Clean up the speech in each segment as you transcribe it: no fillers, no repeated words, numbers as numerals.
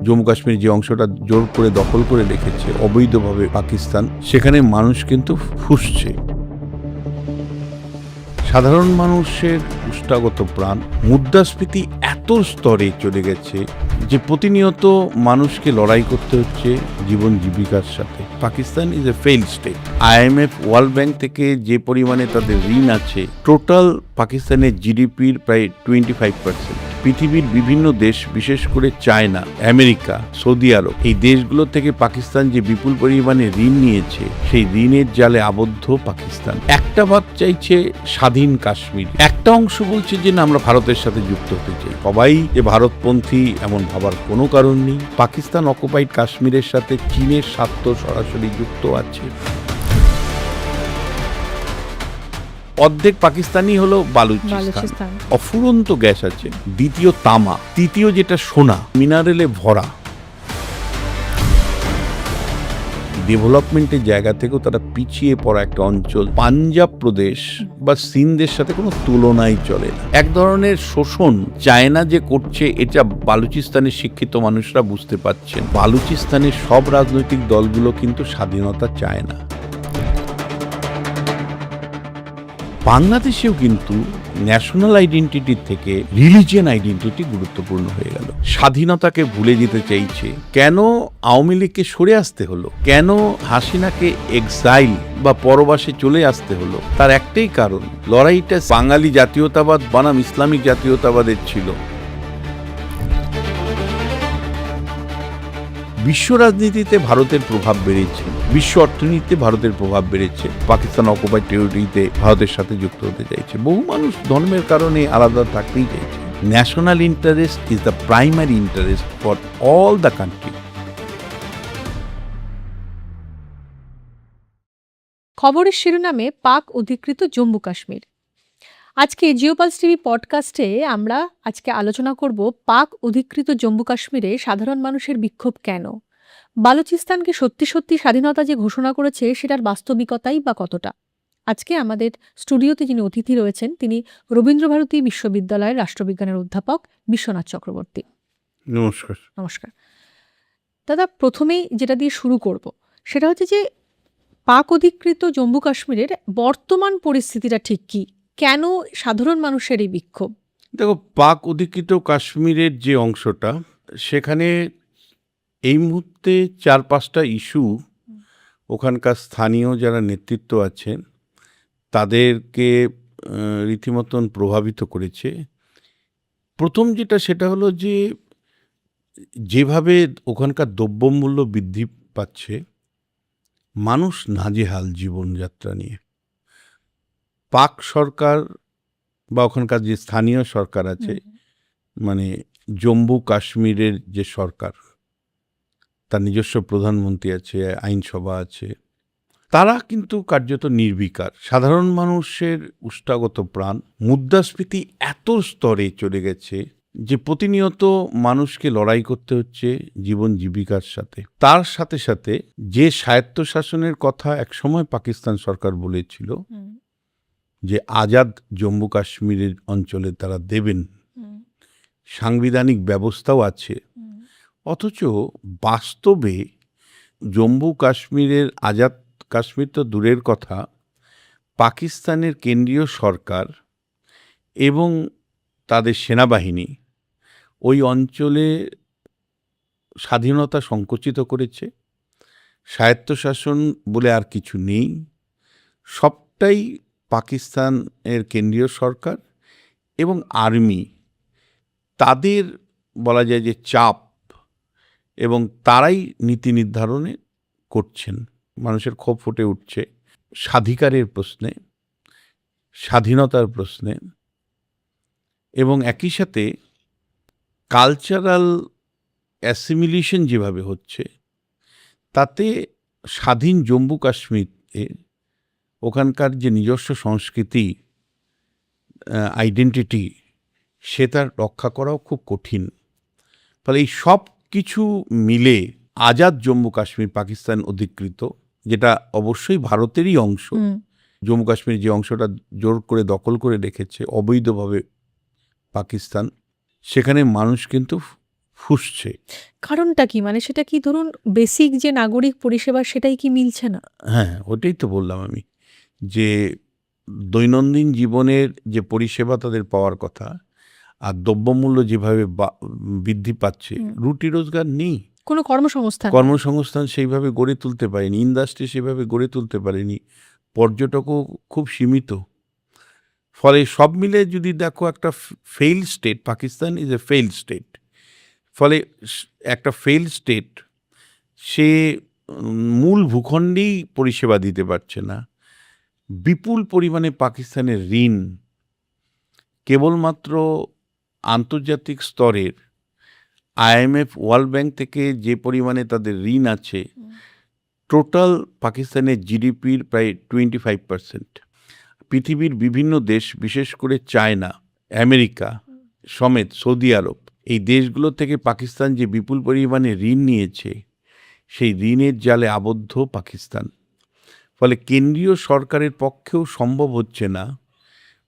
জম্মু কাশ্মীর যে অংশটা জোর করে দখল করে রেখেছে অবৈধভাবে পাকিস্তান, সেখানে মানুষ কিন্তু ফুঁসছে। সাধারণ মানুষের উষ্টাগত প্রাণ, মুদ্রাস্ফীতি এত স্তরে চলে গেছে যে প্রতিনিয়ত মানুষকে লড়াই করতে হচ্ছে জীবন জীবিকার সাথে। Pakistan is a failed state. IMF, world bank থেকে যে পরিমাণে তাদের ঋণ আছে, টোটাল পাকিস্তানের জিডিপির প্রায় 25%। পৃথিবীর বিভিন্ন দেশ, বিশেষ করে চায়না, আমেরিকা, সৌদি আরব, এই দেশগুলো থেকে পাকিস্তান যে বিপুল পরিমাণে ঋণ নিয়েছে, সেই ঋণের জালে আবদ্ধ পাকিস্তান। একটা ভাগ চাইছে স্বাধীন কাশ্মীর, একটা অংশ বলছে যে না, আমরা ভারতের সাথে যুক্ত হতে চাই। সবাই যে ভারতপন্থী এমন ভাবার কোনো কারণ নেই। পাকিস্তান অকুপাইড কাশ্মীরের সাথে চীনের স্বার্থ সরাসরি যুক্ত আছে। অর্ধেক পাকিস্তানি হলো বালুচিস্তান, অফুরন্ত গ্যাস আছে। দ্বিতীয় তামা, তৃতীয় যেটা সোনা, মিনারেলে ভরা। ডেভেলপমেন্টের জায়গা থেকেও তারা পিছিয়ে পড়া একটা অঞ্চল। পাঞ্জাব প্রদেশ বা সিন্ধের সাথে কোনো তুলনাই চলে না। এক ধরনের শোষণ চায়না যে করছে, এটা বালুচিস্তানের শিক্ষিত মানুষরা বুঝতে পারছেন। বালুচিস্তানের সব রাজনৈতিক দলগুলো কিন্তু স্বাধীনতা চায় না। বাংলাদেশেও কিন্তু ন্যাশনাল আইডেন্টিটির থেকে রিলিজিয়ান আইডেন্টিটি গুরুত্বপূর্ণ হয়ে গেল। স্বাধীনতাকে ভুলে যেতে চাইছে। কেন আওয়ামী লীগকে সরে আসতে হলো? কেন হাসিনাকে এক্সাইল বা পরবাসে চলে আসতে হলো? তার একটাই কারণ, লড়াইটা বাঙালি জাতীয়তাবাদ বনাম ইসলামিক জাতীয়তাবাদের ছিল। বিশ্ব রাজনীতিতে ভারতের প্রভাব বেড়েছে, বিশ্ব অর্থনীতিতে ভারতের প্রভাব বেড়েছে। পাকিস্তান অকুপাইড টেরিটরিতে ভারতের সাথে যুক্ত হতে চাইছে। বহু মানুষ ধর্মের কারণে আলাদা থাকতেই চাইছে। National interest is the primary interest for all the country. খবরের শিরোনামে পাক অধিকৃত জম্মু কাশ্মীর। আজকে জিওপালস টিভি পডকাস্টে আমরা আজকে আলোচনা করব পাক অধিকৃত জম্মু কাশ্মীরে সাধারণ মানুষের বিক্ষোভ কেন, বালুচিস্তানকে সত্যি সত্যি স্বাধীনতা যে ঘোষণা করেছে সেটার বাস্তবিকতাই বা কতটা। আজকে আমাদের স্টুডিওতে যিনি অতিথি রয়েছেন, তিনি রবীন্দ্রভারতী বিশ্ববিদ্যালয়ের রাষ্ট্রবিজ্ঞানের অধ্যাপক বিশ্বনাথ চক্রবর্তী। নমস্কার। নমস্কার দাদা। প্রথমেই যেটা দিয়ে শুরু করব সেটা হচ্ছে যে পাক অধিকৃত জম্মু কাশ্মীরের বর্তমান পরিস্থিতিটা ঠিক কি, কেন সাধারণ মানুষের এই বিক্ষোভ? দেখো, পাক অধিকৃত কাশ্মীরের যে অংশটা, সেখানে এই মুহূর্তে 4-5টা ইস্যু ওখানকার স্থানীয় যারা নেতৃত্ব আছেন তাদেরকে রীতিমতন প্রভাবিত করেছে। প্রথম যেটা, সেটা হলো যে যেভাবে ওখানকার দ্রব্যমূল্য বৃদ্ধি পাচ্ছে, মানুষ নাজেহাল জীবনযাত্রা নিয়ে। পাক সরকার বা ওখানকার যে স্থানীয় সরকার আছে, মানে জম্মু কাশ্মীরের যে সরকার, তার নিজস্ব প্রধানমন্ত্রী আছে, আইনসভা আছে, তারা কিন্তু কার্যত নির্বিকার। সাধারণ মানুষের উষ্টাগত প্রাণ, মুদ্রাস্ফীতি এত স্তরে চলে গেছে যে প্রতিনিয়ত মানুষকে লড়াই করতে হচ্ছে জীবন জীবিকার সাথে। তার সাথে সাথে যে স্বায়ত্তশাসনের কথা একসময় পাকিস্তান সরকার বলেছিল যে আজাদ জম্মু কাশ্মীরের অঞ্চলে তারা দেবেন, সাংবিধানিক ব্যবস্থাও আছে, অথচ বাস্তবে জম্মু কাশ্মীরের আজাদ কাশ্মীর তো দূরের কথা, পাকিস্তানের কেন্দ্রীয় সরকার এবং তাদের সেনাবাহিনী ওই অঞ্চলে স্বাধীনতা সংকুচিত করেছে। স্বায়ত্তশাসন বলে আর কিছু নেই, সবটাই পাকিস্তানের কেন্দ্রীয় সরকার এবং আর্মি, তাদের বলা যায় যে চাপ, এবং তারাই নীতি নির্ধারণে করছেন। মানুষের ক্ষোভ ফুটে উঠছে স্বাধিকারের প্রশ্নে, স্বাধীনতার প্রশ্নে, এবং একই সাথে কালচারাল অ্যাসিমিলেশন যেভাবে হচ্ছে, তাতে স্বাধীন জম্মু কাশ্মীরে ওখানকার যে নিজস্ব সংস্কৃতি, আইডেন্টিটি, সেটা রক্ষা করাও খুব কঠিন। ফলে এই সব কিছু মিলে আজাদ জম্মু কাশ্মীর পাকিস্তান অধিকৃত, যেটা অবশ্যই ভারতেরই অংশ, জম্মু কাশ্মীর যে অংশটা জোর করে দখল করে রেখেছে অবৈধভাবে পাকিস্তান, সেখানে মানুষ কিন্তু ফুসছে। কারণটা কি? মানে সেটা কি ধরুন বেসিক যে নাগরিক পরিষেবা সেটাই কি মিলছে না? হ্যাঁ, ওটাই তো বললাম আমি, যে দৈনন্দিন জীবনের যে পরিষেবা তাদের পাওয়ার কথা, আর দ্রব্যমূল্য যেভাবে বৃদ্ধি পাচ্ছে, হুম। রুটি রোজগার নেই। কোনো কর্মসংস্থান নেই। কর্মসংস্থান সেইভাবে গড়ে তুলতে পারেনি, ইন্ডাস্ট্রি সেভাবে গড়ে তুলতে পারেনি, পর্যটকও খুব সীমিত। ফলে সব মিলে যদি দেখো, একটা failed state, Pakistan is a failed state. ফলে একটা ফেইল্ড স্টেট, সে মূল ভূখণ্ডেই পরিষেবা দিতে পারছে না। বিপুল পরিমাণে পাকিস্তানের ঋণ, কেবলমাত্র আন্তর্জাতিক স্তরের IMF, ওয়ার্ল্ড ব্যাংক থেকে যে পরিমাণে তাদের ঋণ আছে, টোটাল পাকিস্তানের জিডিপির প্রায় 25%। পৃথিবীর বিভিন্ন দেশ, বিশেষ করে চায়না, আমেরিকা সমেত, সৌদি আরব, এই দেশগুলো থেকে পাকিস্তান যে বিপুল পরিমাণে ঋণ নিয়েছে, সেই ঋণের জালে আবদ্ধ পাকিস্তান। ফলে কেন্দ্রীয় সরকারের পক্ষেও সম্ভব হচ্ছে না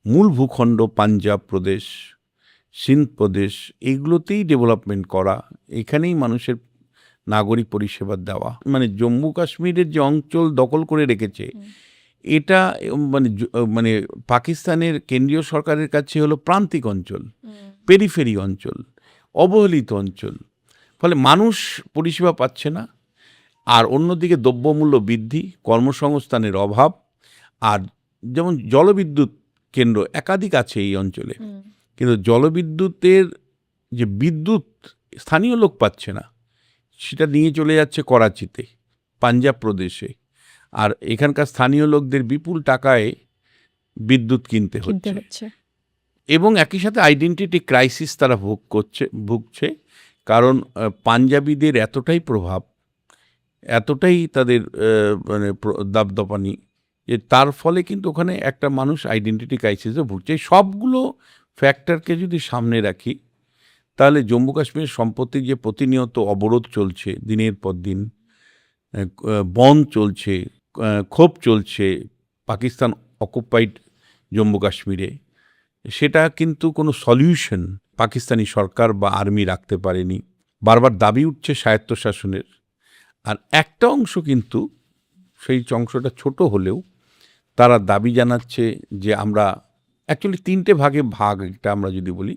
মূল ভূখণ্ড পাঞ্জাব প্রদেশ, সিন্ধ প্রদেশ, এইগুলোতেই ডেভেলপমেন্ট করা, এখানেই মানুষের নাগরিক পরিষেবা দেওয়া। মানে জম্মু কাশ্মীরের যে অঞ্চল দখল করে রেখেছে, এটা মানে পাকিস্তানের কেন্দ্রীয় সরকারের কাছে হলো প্রান্তিক অঞ্চল, পেরিফেরি অঞ্চল, অবহেলিত অঞ্চল। ফলে মানুষ পরিষেবা পাচ্ছে না। আর অন্যদিকে দ্রব্যমূল্য বৃদ্ধি, কর্মসংস্থানের অভাব, আর যেমন জলবিদ্যুৎ কেন্দ্র একাধিক আছে এই অঞ্চলে, কিন্তু জলবিদ্যুতের যে বিদ্যুৎ স্থানীয় লোক পাচ্ছে না, সেটা নিয়ে চলে যাচ্ছে করাচিতে, পাঞ্জাব প্রদেশে, আর এখানকার স্থানীয় লোকদের বিপুল টাকায় বিদ্যুৎ কিনতে হচ্ছে। এবং একই সাথে আইডেন্টিটি ক্রাইসিস তারা ভুগছে, কারণ পাঞ্জাবিদের এতটাই প্রভাব, এতটাই তাদের মানে দাপদাপানি, যে তার ফলে কিন্তু ওখানে একটা মানুষ আইডেন্টিটি ক্রাইসিসে ভুগছে। সবগুলো ফ্যাক্টরকে যদি সামনে রাখি, তাহলে জম্মু কাশ্মীরের সম্পত্তির যে প্রতিনিয়ত অবরোধ চলছে, দিনের পর দিন বন্ধ চলছে, ক্ষোভ চলছে পাকিস্তান অকুপাইড জম্মু কাশ্মীরে, সেটা কিন্তু কোনো সলিউশন পাকিস্তানি সরকার বা আর্মি রাখতে পারেনি। বারবার দাবি উঠছে স্বায়ত্তশাসনের, আর একটা অংশ কিন্তু, সেই অংশটা ছোট হলেও, তারা দাবি জানাচ্ছে যে আমরা অ্যাকচুয়ালি 3টে ভাগে ভাগ, এটা আমরা যদি বলি,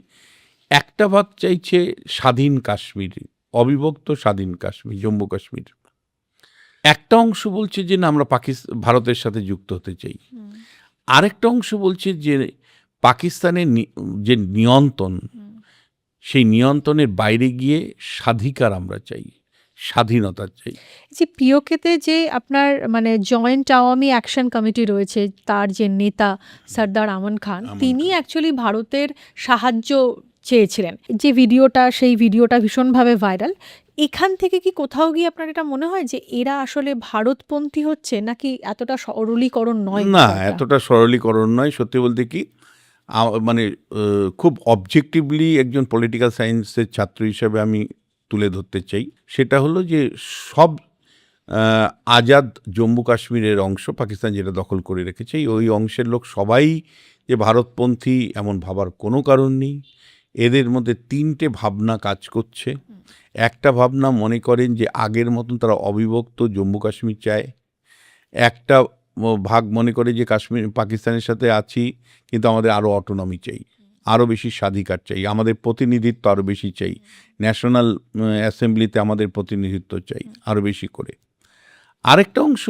একটা ভাগ চাইছে স্বাধীন কাশ্মীর, অবিভক্ত স্বাধীন কাশ্মীর, জম্মু কাশ্মীর। একটা অংশ বলছে যে না, আমরা ভারতের সাথে যুক্ত হতে চাই। আরেকটা অংশ বলছে যে পাকিস্তানের যে নিয়ন্ত্রণ, সেই নিয়ন্ত্রণের বাইরে গিয়ে স্বাধিকার আমরা চাই, স্বাধীনতা চাই। যে পিওকেতে যে আপনার মানে জয়েন্ট আওয়ামী অ্যাকশন কমিটি রয়েছে, তার যে নেতা সর্দার আমান খান, তিনি অ্যাকচুয়ালি ভারতের সাহায্য চেয়েছিলেন। যে ভিডিওটা, সেই ভিডিওটা ভীষণভাবে ভাইরাল। এখান থেকে কি কোথাও গিয়ে আপনার এটা মনে হয় যে এরা আসলে ভারতপন্থী হচ্ছে, নাকি এতটা সরলীকরণ নয়? না, এতটা সরলীকরণ নয়। সত্যি বলতে কি, মানে খুব অবজেক্টিভলি একজন পলিটিক্যাল সায়েন্সের ছাত্র হিসেবে আমি তুলে ধরতে চাই। সেটা হলো যে সব আজাদ জম্মু কাশ্মীরের অংশ পাকিস্তান যেটা দখল করে রেখেছে, ওই অংশের লোক সবাই যে ভারতপন্থী এমন ভাবার কোনো কারণ নেই। এদের মধ্যে 3টে ভাবনা কাজ করছে। একটা ভাবনা মনে করেন যে আগের মতন তারা অবিভক্ত জম্মু কাশ্মীর চায়। একটা ভাগ মনে করে যে পাকিস্তানের সাথে আছি, কিন্তু আমাদের আরও অটোনমি চাই, আরও বেশি স্বাধিকার চাই, আমাদের প্রতিনিধিত্ব আরও বেশি চাই, ন্যাশনাল অ্যাসেম্বলিতে আমাদের প্রতিনিধিত্ব চাই আরও বেশি করে। আরেকটা অংশ,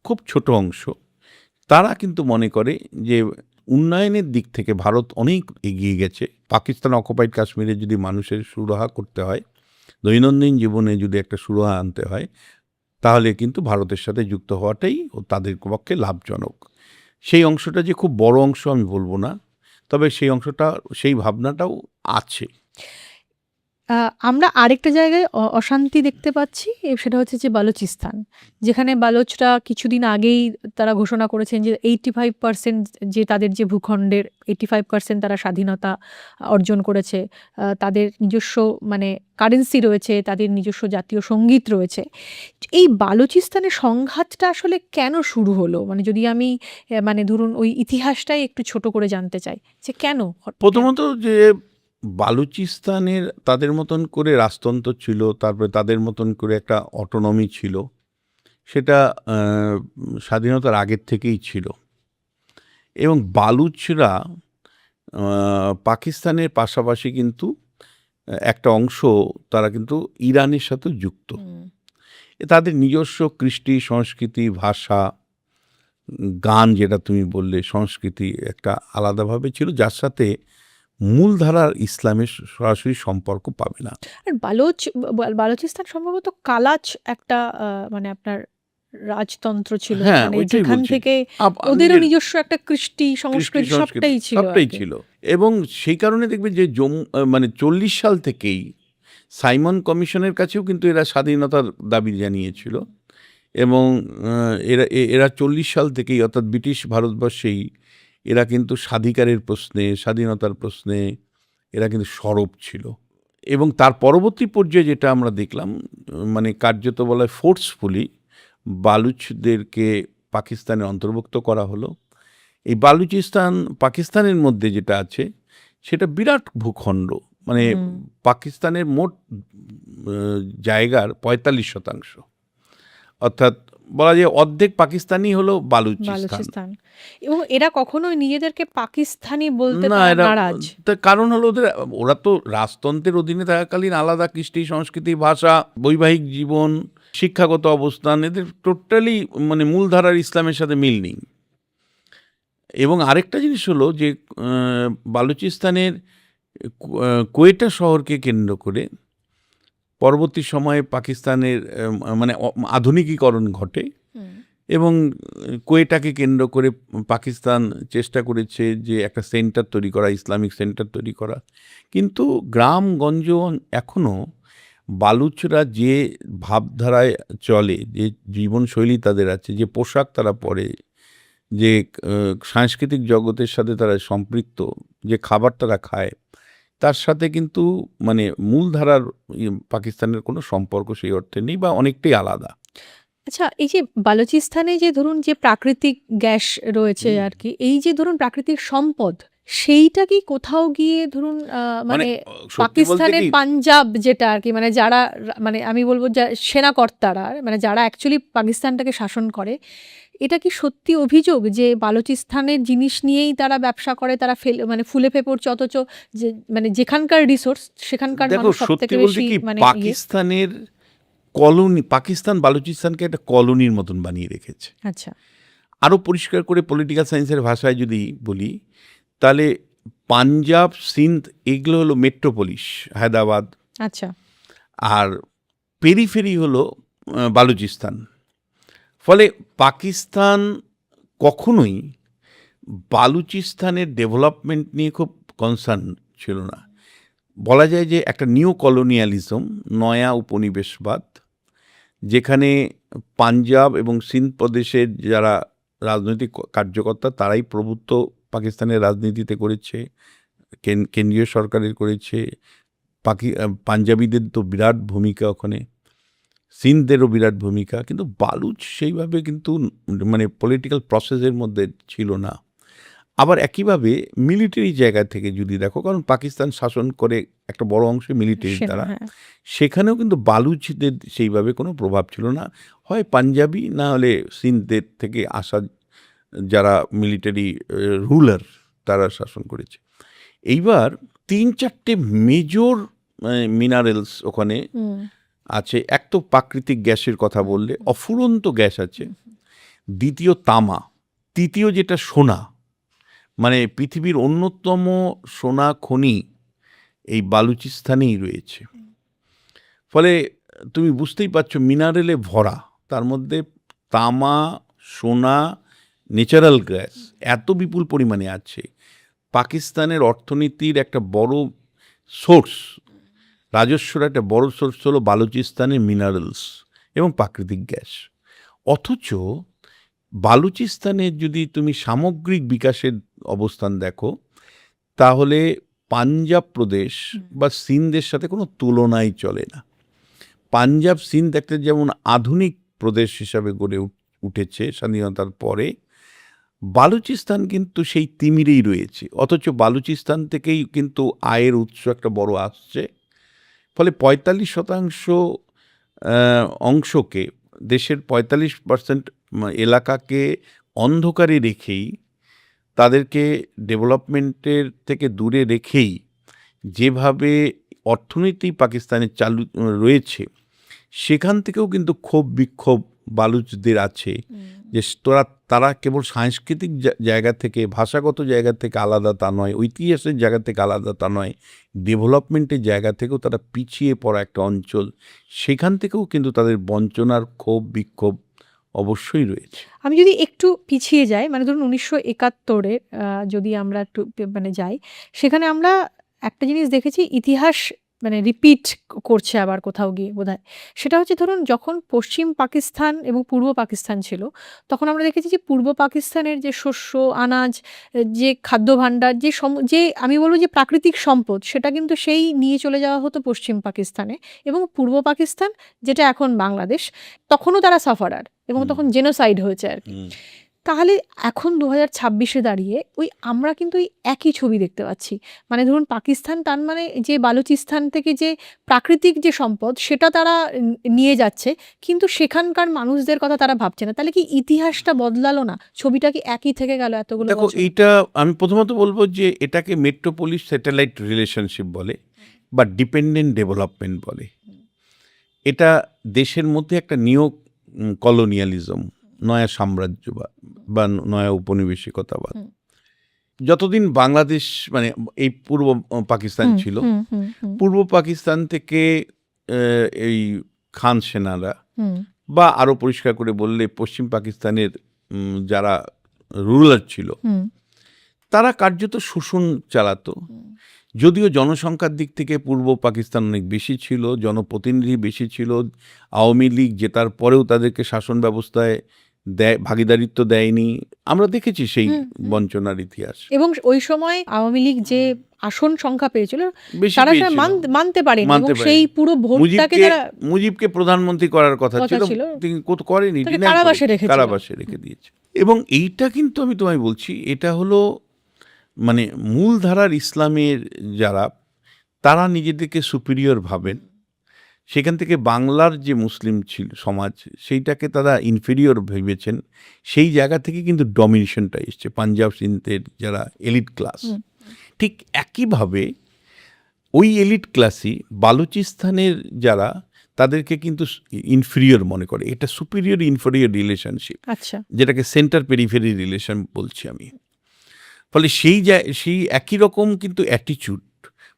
খুব ছোট অংশ, তারা কিন্তু মনে করে যে উন্নয়নের দিক থেকে ভারত অনেক এগিয়ে গেছে। পাকিস্তান অকুপাইড কাশ্মীরে যদি মানুষের সুরাহা করতে হয়, দৈনন্দিন জীবনে যদি একটা সুরাহা আনতে হয়, তাহলে কিন্তু ভারতের সাথে যুক্ত হওয়াটাই তাদের পক্ষে লাভজনক। সেই অংশটা যে খুব বড় অংশ আমি বলবো না, তবে সেই অংশটা, সেই ভাবনাটাও আছে। আমরা আরেকটা জায়গায় অশান্তি দেখতে পাচ্ছি, সেটা হচ্ছে যে বালুচিস্তান, যেখানে বালোচরা কিছুদিন আগেই তারা ঘোষণা করেছেন যে 85% যে তাদের যে ভূখণ্ডের 85% তারা স্বাধীনতা অর্জন করেছে। তাদের নিজস্ব মানে কারেন্সি রয়েছে, তাদের নিজস্ব জাতীয় সঙ্গীত রয়েছে। এই বালুচিস্তানের সংঘাতটা আসলে কেন শুরু হলো? মানে যদি আমি মানে ধরুন ওই ইতিহাসটাই একটু ছোট করে জানতে চাই যে কেন? প্রথমত যে বালুচিস্তানের তাদের মতন করে রাজতন্ত্র ছিল, তারপরে তাদের মতন করে একটা অটোনমি ছিল, সেটা স্বাধীনতার আগের থেকেই ছিল। এবং বালুচরা পাকিস্তানের পাশাপাশি কিন্তু একটা অংশ তারা কিন্তু ইরানের সাথে যুক্ত। তাদের নিজস্ব কৃষ্টি, সংস্কৃতি, ভাষা, গান, যেটা তুমি বললে, সংস্কৃতি একটা আলাদাভাবে ছিল, যার সাথে মূলধারার ইসলামের সরাসরি সম্পর্ক পাবে না। আর বালুচিস্তান সম্ভবত কালাচ একটা মানে আপনার রাজতন্ত্র ছিল, হ্যাঁ, মানে ওইটাই যেখান বলছি। থেকে ওদেরও নিজের নিজস্ব একটা কৃষ্টি, সংস্কৃতি সবটাই ছিল আর সবটাই কি। ছিল। এবং সেই কারণে দেখবে যে মানে 40 সাল থেকেই সাইমন কমিশনের কাছেও কিন্তু এরা স্বাধীনতার দাবি জানিয়েছিল। এবং এরা 40 সাল থেকেই, অর্থাৎ ব্রিটিশ ভারতবর্ষেই এরা কিন্তু স্বাধিকারের প্রশ্নে, স্বাধীনতার প্রশ্নে এরা কিন্তু সরব ছিল। এবং তার পরবর্তী পর্যায়ে যেটা আমরা দেখলাম, মানে কার্যত বলা হয় ফোর্সফুলি বালুচদেরকে পাকিস্তানে অন্তর্ভুক্ত করা হলো। এই বালুচিস্তান পাকিস্তানের মধ্যে যেটা আছে সেটা বিরাট ভূখণ্ড, মানে পাকিস্তানের মোট জায়গার 45%, অর্থাৎ বলা যায় অর্ধেক পাকিস্তানি হলো বালুচিস্তান। এবং এরা কখনোই নিজেদেরকে পাকিস্তানি বলতে না, তারা এরা নারাজ। তার কারণ হলো ওরা তো রাজতন্ত্রের অধীনে থাকাকালীন আলাদা কৃষ্টি, সংস্কৃতি, ভাষা, বৈবাহিক জীবন, শিক্ষাগত অবস্থান, এদের টোটালি মানে মূলধারার ইসলামের সাথে মিল নেই। এবং আরেকটা জিনিস হলো যে বালুচিস্তানের কোয়েটা শহরকে কেন্দ্র করে পরবর্তী সময়ে পাকিস্তানের মানে আধুনিকীকরণ ঘটে। এবং কোয়েটাকে কেন্দ্র করে পাকিস্তান চেষ্টা করেছে যে একটা সেন্টার তৈরি করা, ইসলামিক সেন্টার তৈরি করা। কিন্তু গ্রামগঞ্জ এখনও বালুচরা যে ভাবধারায় চলে, যে জীবনশৈলী তাদের আছে, যে পোশাক তারা পরে, যে সাংস্কৃতিক জগতের সাথে তারা সম্পৃক্ত, যে খাবার তারা খায়, তার সাথে কিন্তু মানে মূলধারার পাকিস্তানের কোনো সম্পর্ক সেই অর্থে নেই, বা অনেকটাই আলাদা। আচ্ছা, এই যে বালুচিস্তানে যে ধরুন যে প্রাকৃতিক গ্যাস রয়েছে আর কি, এই যে ধরুন প্রাকৃতিক সম্পদ, সেইটা কি কোথাও গিয়ে ধরুন মানে পাকিস্তানের পাঞ্জাব যেটা আর কি, মানে যারা মানে আমি বলবো সেনাকর্তারা, মানে যারা অ্যাকচুয়ালি পাকিস্তানটাকে শাসন করে, এটা কি সত্যি অভিযোগ যে বালুচিস্তানের জিনিস নিয়েই তারা ব্যবসা করে, তারা মানে ফুলে ফেপড়ছে, অথচ যে মানে যেখানকার রিসোর্স সেখানকার মানুষ সবথেকে বেশি মানে পাকিস্তানের কলোনি, পাকিস্তান বালুচিস্তানকে একটা কলোনির মতন বানিয়ে রেখেছে। আচ্ছা, আরও পরিষ্কার করে পলিটিক্যাল সায়েন্সের ভাষায় যদি বলি, তাহলে পাঞ্জাব, সিন্ধ এগুলো হলো মেট্রোপলিস, হায়দ্রাবাদ। আচ্ছা, আর পেরিফেরি হলো বালুচিস্তান। ফলে পাকিস্তান কখনোই বালুচিস্তানের ডেভেলপমেন্ট নিয়ে খুব কনসার্ন ছিল না। বলা যায় যে একটা নিউ কলোনিয়ালিজম, নয়া উপনিবেশবাদ, যেখানে পাঞ্জাব এবং সিন্ধ প্রদেশের যারা রাজনৈতিক কার্যকর্তা তারাই প্রভুত্ব পাকিস্তানের রাজনীতিতে করেছে, কেন্দ্রীয় সরকারের করেছে। পাঞ্জাবিদের তো বিরাট ভূমিকা ওখানে, সিন্ধেরও বিরাট ভূমিকা, কিন্তু বালুচ সেইভাবে কিন্তু মানে পলিটিক্যাল প্রসেসের মধ্যে ছিল না। আবার একইভাবে মিলিটারি জায়গা থেকে যদি দেখো, কারণ পাকিস্তান শাসন করে একটা বড় অংশ মিলিটারি দ্বারা, সেখানেও কিন্তু বালুচদের সেইভাবে কোনো প্রভাব ছিল না। হয় পাঞ্জাবি, না হলে সিন্ধের থেকে আসা যারা মিলিটারি রুলার তারা শাসন করেছে। এইবার 3-4টে মেজর মিনারেলস ওখানে আছে। এক তো প্রাকৃতিক গ্যাসের কথা বললে, অফুরন্ত গ্যাস আছে। দ্বিতীয় তামা, তৃতীয় যেটা সোনা, মানে পৃথিবীর অন্যতম সোনা খনি এই বালুচিস্তানেই রয়েছে। ফলে তুমি বুঝতেই পারছো মিনারেলে ভরা, তার মধ্যে তামা, সোনা, ন্যাচারাল গ্যাস এত বিপুল পরিমাণে আছে। পাকিস্তানের অর্থনীতির একটা বড় সোর্স, রাজস্বর একটা বড় সোর্স হলো বালুচিস্তানের মিনারেলস এবং প্রাকৃতিক গ্যাস। অথচ বালুচিস্তানের যদি তুমি সামগ্রিক বিকাশের অবস্থান দেখো, তাহলে পাঞ্জাব প্রদেশ বা সিন্ধের সাথে কোনো তুলনাই চলে না। পাঞ্জাব, সিন্ধ একটা যেমন আধুনিক প্রদেশ হিসাবে গড়ে উঠেছে স্বাধীনতার পরে, বালুচিস্তান কিন্তু সেই তিমিরেই রয়েছে, অথচ বালুচিস্তান থেকেই কিন্তু আয়ের উৎস একটা বড় আসছে। ফলে ৪৫% অংশকে, দেশের ৪৫% এলাকাকে অন্ধকারে রেখেই, তাদেরকে ডেভেলপমেন্টের থেকে দূরে রেখেই যেভাবে অর্থনীতি পাকিস্তানের চালু রয়েছে, সেখান থেকেও কিন্তু ক্ষোভ বিক্ষোভ বালুচদের আছে যে তারা কেবল সাংস্কৃতিক জায়গা থেকে, ভাষাগত জায়গা থেকে আলাদা তা নয়, ঐতিহাসিক জায়গা থেকে আলাদা তা নয়, ডেভেলপমেন্টের জায়গা থেকেও তারা পিছিয়ে পড়া একটা অঞ্চল। সেখান থেকেও কিন্তু তাদের বঞ্চনার ক্ষোভ বিক্ষোভ অবশ্যই রয়েছে। আমি যদি একটু পিছিয়ে যাই, মানে ধরুন 1971-এ যদি আমরা একটু মানে যাই, সেখানে আমরা একটা জিনিস দেখেছি, ইতিহাস মানে রিপিট করছে আবার কোথাও গিয়ে বোধহয়। সেটা হচ্ছে ধরুন যখন পশ্চিম পাকিস্তান এবং পূর্ব পাকিস্তান ছিল, তখন আমরা দেখেছি যে পূর্ব পাকিস্তানের যে শস্য, আনাজ, যে খাদ্য ভাণ্ডার, যে আমি বলবো যে প্রাকৃতিক সম্পদ, সেটা কিন্তু সেই নিয়ে চলে যাওয়া হতো পশ্চিম পাকিস্তানে। এবং পূর্ব পাকিস্তান, যেটা এখন বাংলাদেশ, তখনও তারা সাফারার এবং তখন জেনোসাইড হয়েছে আর কি। তাহলে এখন 2026-এ দাঁড়িয়ে আমরা কিন্তু ওই একই ছবি দেখতে পাচ্ছি। মানে ধরুন পাকিস্তান, তার মানে যে বালুচিস্তান থেকে যে প্রাকৃতিক যে সম্পদ, সেটা তারা নিয়ে যাচ্ছে, কিন্তু সেখানকার মানুষদের কথা তারা ভাবছে না। তাহলে কি ইতিহাসটা বদলালো না? ছবিটা কি একই থেকে গেল এতগুলো দেখো, বছর? এইটা আমি প্রথমত বলবো যে এটাকে মেট্রোপলিস স্যাটেলাইট রিলেশনশিপ বলে বা ডিপেন্ডেন্ট ডেভেলপমেন্ট বলে। এটা দেশের মধ্যে একটা নিউ কলোনিয়ালিজম, নয়া সাম্রাজ্য বা নয়া উপনিবেশিকতাবাদ। যতদিন বাংলাদেশ মানে এই পূর্ব পাকিস্তান ছিল, পূর্ব পাকিস্তান থেকে এই খান সেনারা বা আরো পরিষ্কার করে বললে পশ্চিম পাকিস্তানের যারা রুলার ছিল, তারা কার্যত শোষণ চালাতো। যদিও জনসংখ্যার দিক থেকে পূর্ব পাকিস্তান অনেক বেশি ছিল, জনপ্রতিনিধি বেশি ছিল, আওয়ামী লীগ জেতার পরেও তাদেরকে শাসন ব্যবস্থায় ভাগিদারিত্ব দেয়নি। আমরা দেখেছি সেই বঞ্চনার ইতিহাস। এবং ওই সময় আওয়ামী লীগ যে আসন সংখ্যা পেয়েছিল, বেশি তারা পেয়েছিল, মানতে পারেনি এবং সেই পুরো ভোটটাকে যারা মুজিবকে প্রধানমন্ত্রী করার কথা ছিল, তিনি করেনি, কারাবাসে রেখে দিয়েছে। এবং এইটা কিন্তু আমি তোমায় বলছি, এটা হলো মানে মূলধারার ইসলামের যারা, তারা নিজেদেরকে সুপিরিয়র ভাবেন, সেখান থেকে বাংলার যে মুসলিম ছিল সমাজ, সেইটাকে তারা ইনফেরিয়র ভেবেছেন। সেই জায়গা থেকে কিন্তু ডমিনেশনটা এসছে পাঞ্জাব সিন্ধের যারা এলিট ক্লাস। ঠিক একইভাবে ওই এলিট ক্লাসই বালুচিস্তানের যারা, তাদেরকে কিন্তু ইনফেরিয়র মনে করে। এটা সুপিরিয়র ইনফেরিয়র রিলেশনশিপ, যেটাকে সেন্টার পেরিফেরি রিলেশন বলছি আমি। ফলে সেই একই রকম কিন্তু অ্যাটিচিউড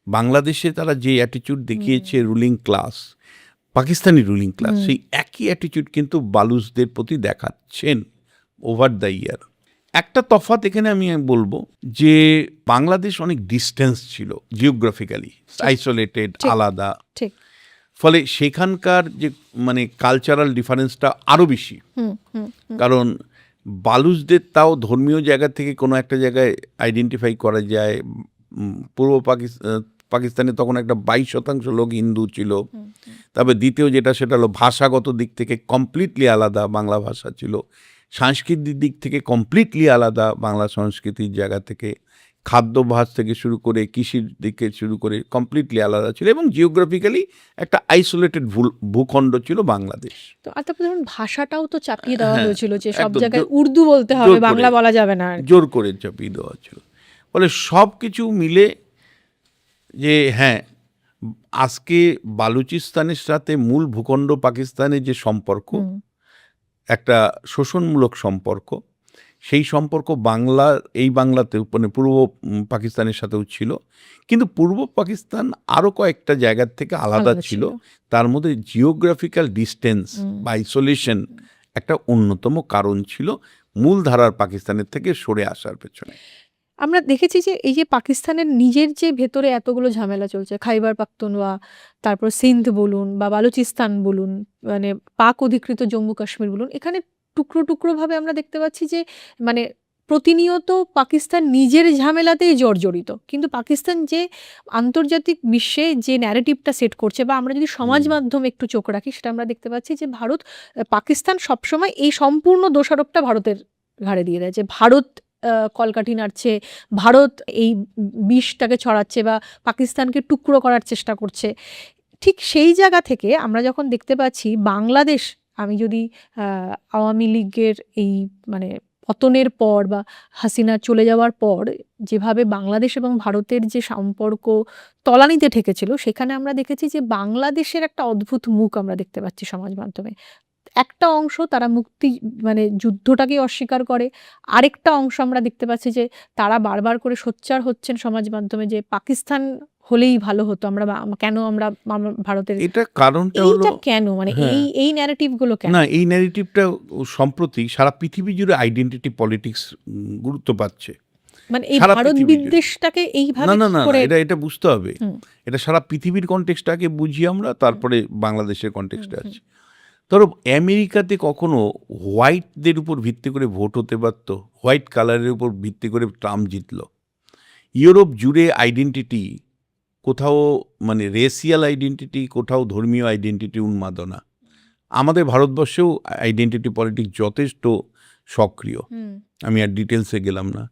বাংলাদেশে তারা যে অ্যাটিচিউড দেখিয়েছে ruling class, Pakistani ruling class, সেই একই অ্যাটিচিউড কিন্তু বালুচদের প্রতি দেখাচ্ছেন ওভার দ্য ইয়ার। একটা তফাৎ এখানে আমি বলবো যে বাংলাদেশ অনেক ডিস্টেন্স ছিল, জিওগ্রাফিক্যালি আইসোলেটেড, আলাদা। ফলে সেখানকার যে মানে কালচারাল ডিফারেন্সটা আরো বেশি। কারণ বালুচদের তাও ধর্মীয় জায়গা থেকে কোনো একটা জায়গায় আইডেন্টিফাই করা যায়। পূর্ব পাকিস্তানে তখন একটা 22% লোক হিন্দু ছিল। তবে দ্বিতীয় যেটা, সেটা হলো ভাষাগত দিক থেকে কমপ্লিটলি আলাদা বাংলা ভাষা ছিল, সাংস্কৃতিক দিক থেকে কমপ্লিটলি আলাদা বাংলা সংস্কৃতির জায়গা থেকে, খাদ্যাভ্যাস থেকে শুরু করে কৃষির দিকে শুরু করে কমপ্লিটলি আলাদা ছিল, এবং জিওগ্রাফিক্যালি একটা আইসোলেটেড ভূখণ্ড ছিল বাংলাদেশ। তো ধরুন ভাষাটাও তো চাপিয়ে দেওয়া হয়েছিল যে সব জায়গায় উর্দু বলতে হবে, বাংলা বলা যাবে না, জোর করে চাপিয়ে দেওয়া ছিল। ফলে সব কিছু মিলে যে হ্যাঁ, আজকে বালুচিস্তানের সাথে মূল ভূখণ্ড পাকিস্তানের যে সম্পর্ক, একটা শোষণমূলক সম্পর্ক, সেই সম্পর্ক বাংলাতে মানে পূর্ব পাকিস্তানের সাথেও ছিল। কিন্তু পূর্ব পাকিস্তান আরও কয়েকটা জায়গার থেকে আলাদা ছিল। তার মধ্যে জিওগ্রাফিক্যাল ডিস্টেন্স বা আইসোলেশন একটা অন্যতম কারণ ছিল মূলধারার পাকিস্তানের থেকে সরে আসার পেছনে। আমরা দেখেছি যে এই যে পাকিস্তানের নিজের যে ভেতরে এতগুলো ঝামেলা চলছে, খাইবার পাখতুনওয়া, তারপর সিন্ধ বলুন বা বালুচিস্তান বলুন, মানে পাক অধিকৃত জম্মু কাশ্মীর বলুন, এখানে টুকরো টুকরো ভাবে আমরা দেখতে পাচ্ছি যে মানে প্রতিনিয়ত পাকিস্তান নিজের ঝামেলাতেই জর্জরিত। কিন্তু পাকিস্তান যে আন্তর্জাতিক বিশ্বে যে ন্যারেটিভটা সেট করছে, বা আমরা যদি সমাজ মাধ্যমে একটু চোখ রাখি, সেটা আমরা দেখতে পাচ্ছি যে পাকিস্তান সবসময় এই সম্পূর্ণ দোষারোপটা ভারতের ঘাড়ে দিয়ে দেয় যে ভারত কলকাঠি নাড়ছে, ভারত এই বিষটাকে ছড়াচ্ছে বা পাকিস্তানকে টুকরো করার চেষ্টা করছে। ঠিক সেই জায়গা থেকে আমরা যখন দেখতে পাচ্ছি বাংলাদেশ, আমি যদি আওয়ামী লীগের এই মানে পতনের পর বা হাসিনা চলে যাওয়ার পর যেভাবে বাংলাদেশ এবং ভারতের যে সম্পর্ক তলানিতে ঠেকেছিল, সেখানে আমরা দেখেছি যে বাংলাদেশের একটা অদ্ভুত মুখ আমরা দেখতে পাচ্ছি সমাজ মাধ্যমে। একটা অংশ তারা মুক্তি মানে যুদ্ধটাকে অস্বীকার করে, আরেকটা অংশ আমরা দেখতে পাচ্ছি যে তারা বারবার করে সোচ্চার হচ্ছেন সমাজ মাধ্যমে যে পাকিস্তান হলেই ভালো হতো, আমরা কেন আমরা ভারতের, এটা কারণটা হলো, এইটা কেন মানে হ্যাঁ, এই ন্যারেটিভ গুলো কেন? না, এই ন্যারেটিভটা সম্প্রতি সারা পৃথিবী জুড়ে আইডেন্টিটি পলিটিক্স গুরুত্ব পাচ্ছে। মানে এই সারা ভারত পৃথিবী জুড়ে। বিদ্বেষটাকে না এইভাবে না না করে। এটা বুঝতে হবে। হুম, এটা সারা পৃথিবীর কনটেক্সটটাকে বুঝি আমরা, তারপরে বাংলাদেশের কনটেক্সটে হুম, আছে। ধরো আমেরিকাতে কখনো হোয়াইটদের উপর ভিত্তি করে ভোট হতে পারতো, হোয়াইট কালারের উপর ভিত্তি করে ট্রাম্প জিতলো। ইউরোপ জুড়ে আইডেন্টিটি কোথাও মানে রেসিয়াল আইডেন্টিটি, কোথাও ধর্মীয় আইডেন্টিটি উন্মাদনা। আমাদের ভারতবর্ষেও আইডেন্টিটি পলিটিক্স যথেষ্ট সক্রিয়, হুম, আমি আর ডিটেলসে গেলাম না।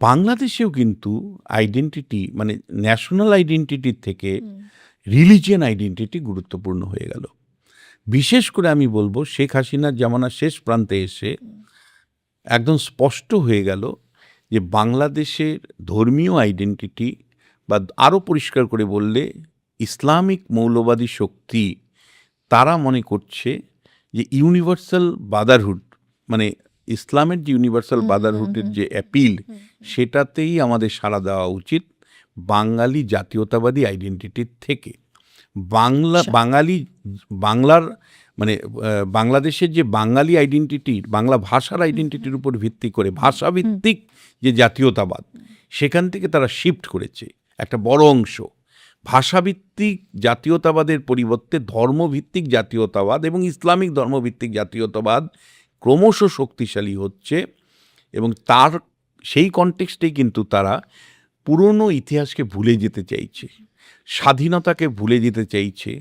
বাংলাদেশেও কিন্তু আইডেন্টিটি মানে ন্যাশনাল আইডেন্টিটির থেকে হুম, রিলিজিয়ান আইডেন্টিটি গুরুত্বপূর্ণ হয়ে গেল। বিশেষ করে আমি বলবো শেখ হাসিনার জামানার শেষ প্রান্তে এসে একদম স্পষ্ট হয়ে গেল যে বাংলাদেশের ধর্মীয় আইডেন্টিটি, বা আরও পরিষ্কার করে বললে ইসলামিক মৌলবাদী শক্তি, তারা মনে করছে যে ইউনিভার্সাল ব্রাদারহুড মানে ইসলামের যে ইউনিভার্সাল ব্রাদারহুডের যে অ্যাপিল, সেটাতেই আমাদের সাড়া দেওয়া উচিত বাঙালি জাতীয়তাবাদী আইডেন্টিটির থেকে। বাংলার মানে বাংলাদেশের যে বাঙালি আইডেন্টিটি, বাংলা ভাষার আইডেন্টিটির উপর ভিত্তি করে ভাষাভিত্তিক যে জাতীয়তাবাদ, সেখান থেকে তারা শিফট করেছে একটা বড় অংশ। ভাষাভিত্তিক জাতীয়তাবাদের পরিবর্তে ধর্মভিত্তিক জাতীয়তাবাদ এবং ইসলামিক ধর্মভিত্তিক জাতীয়তাবাদ ক্রমশ শক্তিশালী হচ্ছে, এবং তার সেই কনটেক্সটেই কিন্তু তারা পুরনো ইতিহাসকে ভুলে যেতে চাইছে, স্বাধীনতাকে ভুলে যেতে চাইছে,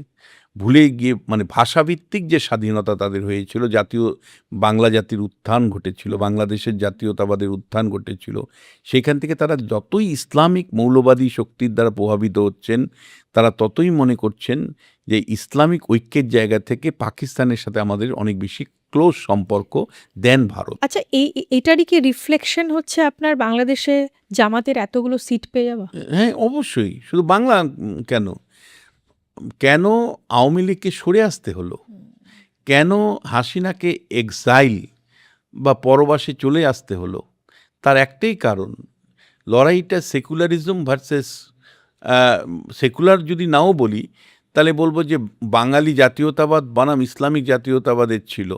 ভুলে গিয়ে মানে ভাষাভিত্তিক যে স্বাধীনতা তাদের হয়েছিল, জাতীয় বাংলা জাতির উত্থান ঘটেছিল, বাংলাদেশের জাতীয়তাবাদের উত্থান ঘটেছিল, সেখান থেকে তারা যতই ইসলামিক মৌলবাদী শক্তির দ্বারা প্রভাবিত হচ্ছেন, তারা ততই মনে করছেন যে ইসলামিক ঐক্যের জায়গা থেকে পাকিস্তানের সাথে আমাদের অনেক বেশি ক্লোজ সম্পর্ক দেন ভারত। আচ্ছা, এটারই কি রিফ্লেকশন হচ্ছে আপনার বাংলাদেশে জামাতের এতগুলো সিট পেয়ে যাওয়া? হ্যাঁ, অবশ্যই। শুধু বাংলা কেন, কেন আওয়ামী লীগকে সরে আসতে হলো, কেন হাসিনাকে এক্সাইল বা পরবাসে চলে আসতে হলো, তার একটাই কারণ, লড়াইটা সেকুলারিজম ভার্সেস সেকুলার যদি নাও বলি, তাহলে বলবো যে বাঙালি জাতীয়তাবাদ বনাম ইসলামিক জাতীয়তাবাদের ছিল,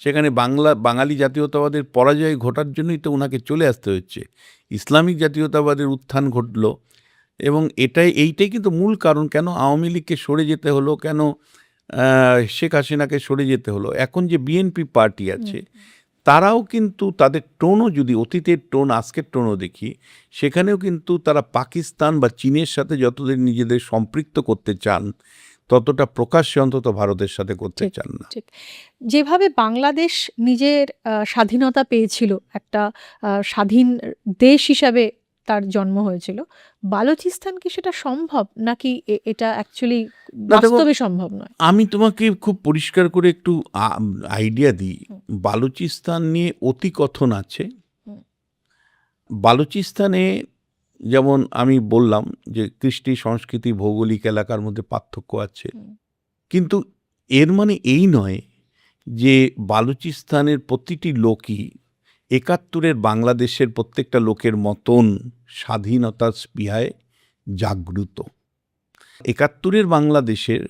সেখানে বাঙালি জাতীয়তাবাদের পরাজয় ঘটার জন্যই তো ওনাকে চলে আসতে হচ্ছে। ইসলামিক জাতীয়তাবাদের উত্থান ঘটলো, এবং এইটাই কিন্তু মূল কারণ কেন আওয়ামী লীগকে সরে যেতে হলো, কেন শেখ হাসিনাকে সরে যেতে হলো। এখন যে বিএনপি পার্টি আছে, তারাও কিন্তু তাদের টোনও যদি অতীতের টোন আজকের টোনও দেখি, সেখানেও কিন্তু তারা পাকিস্তান বা চীনের সাথে যতদিন নিজেদের সম্পৃক্ত করতে চান, ততটা প্রকাশ্যে অন্তত ভারতের সাথে করতে ঠিক, চান না। ঠিক। যেভাবে বাংলাদেশ নিজের স্বাধীনতা পেয়েছিল, একটা স্বাধীন দেশ হিসাবে তার জন্ম হয়েছিল, বালুচিস্তান কি সেটা সম্ভব, নাকি এটা অ্যাকচুয়ালি না, দেখো, বাস্তবে সম্ভব নয়? আমি তোমাকে খুব পরিষ্কার করে একটু আইডিয়া দিই। বালুচিস্তান নিয়ে অতিকথন আছে। হুম, বালুচিস্তানে যেমন আমি বললাম যে কৃষ্টি, সংস্কৃতি, ভৌগোলিক এলাকার মধ্যে পার্থক্য আছে, হুম, কিন্তু এর মানে এই নয় যে বালুচিস্তানের প্রতিটি লোকই ৭১-এর বাংলাদেশের প্রত্যেকটা লোকের মতন স্বাধীনতার স্পৃহায় জাগ্রত। ৭১-এর বাংলাদেশের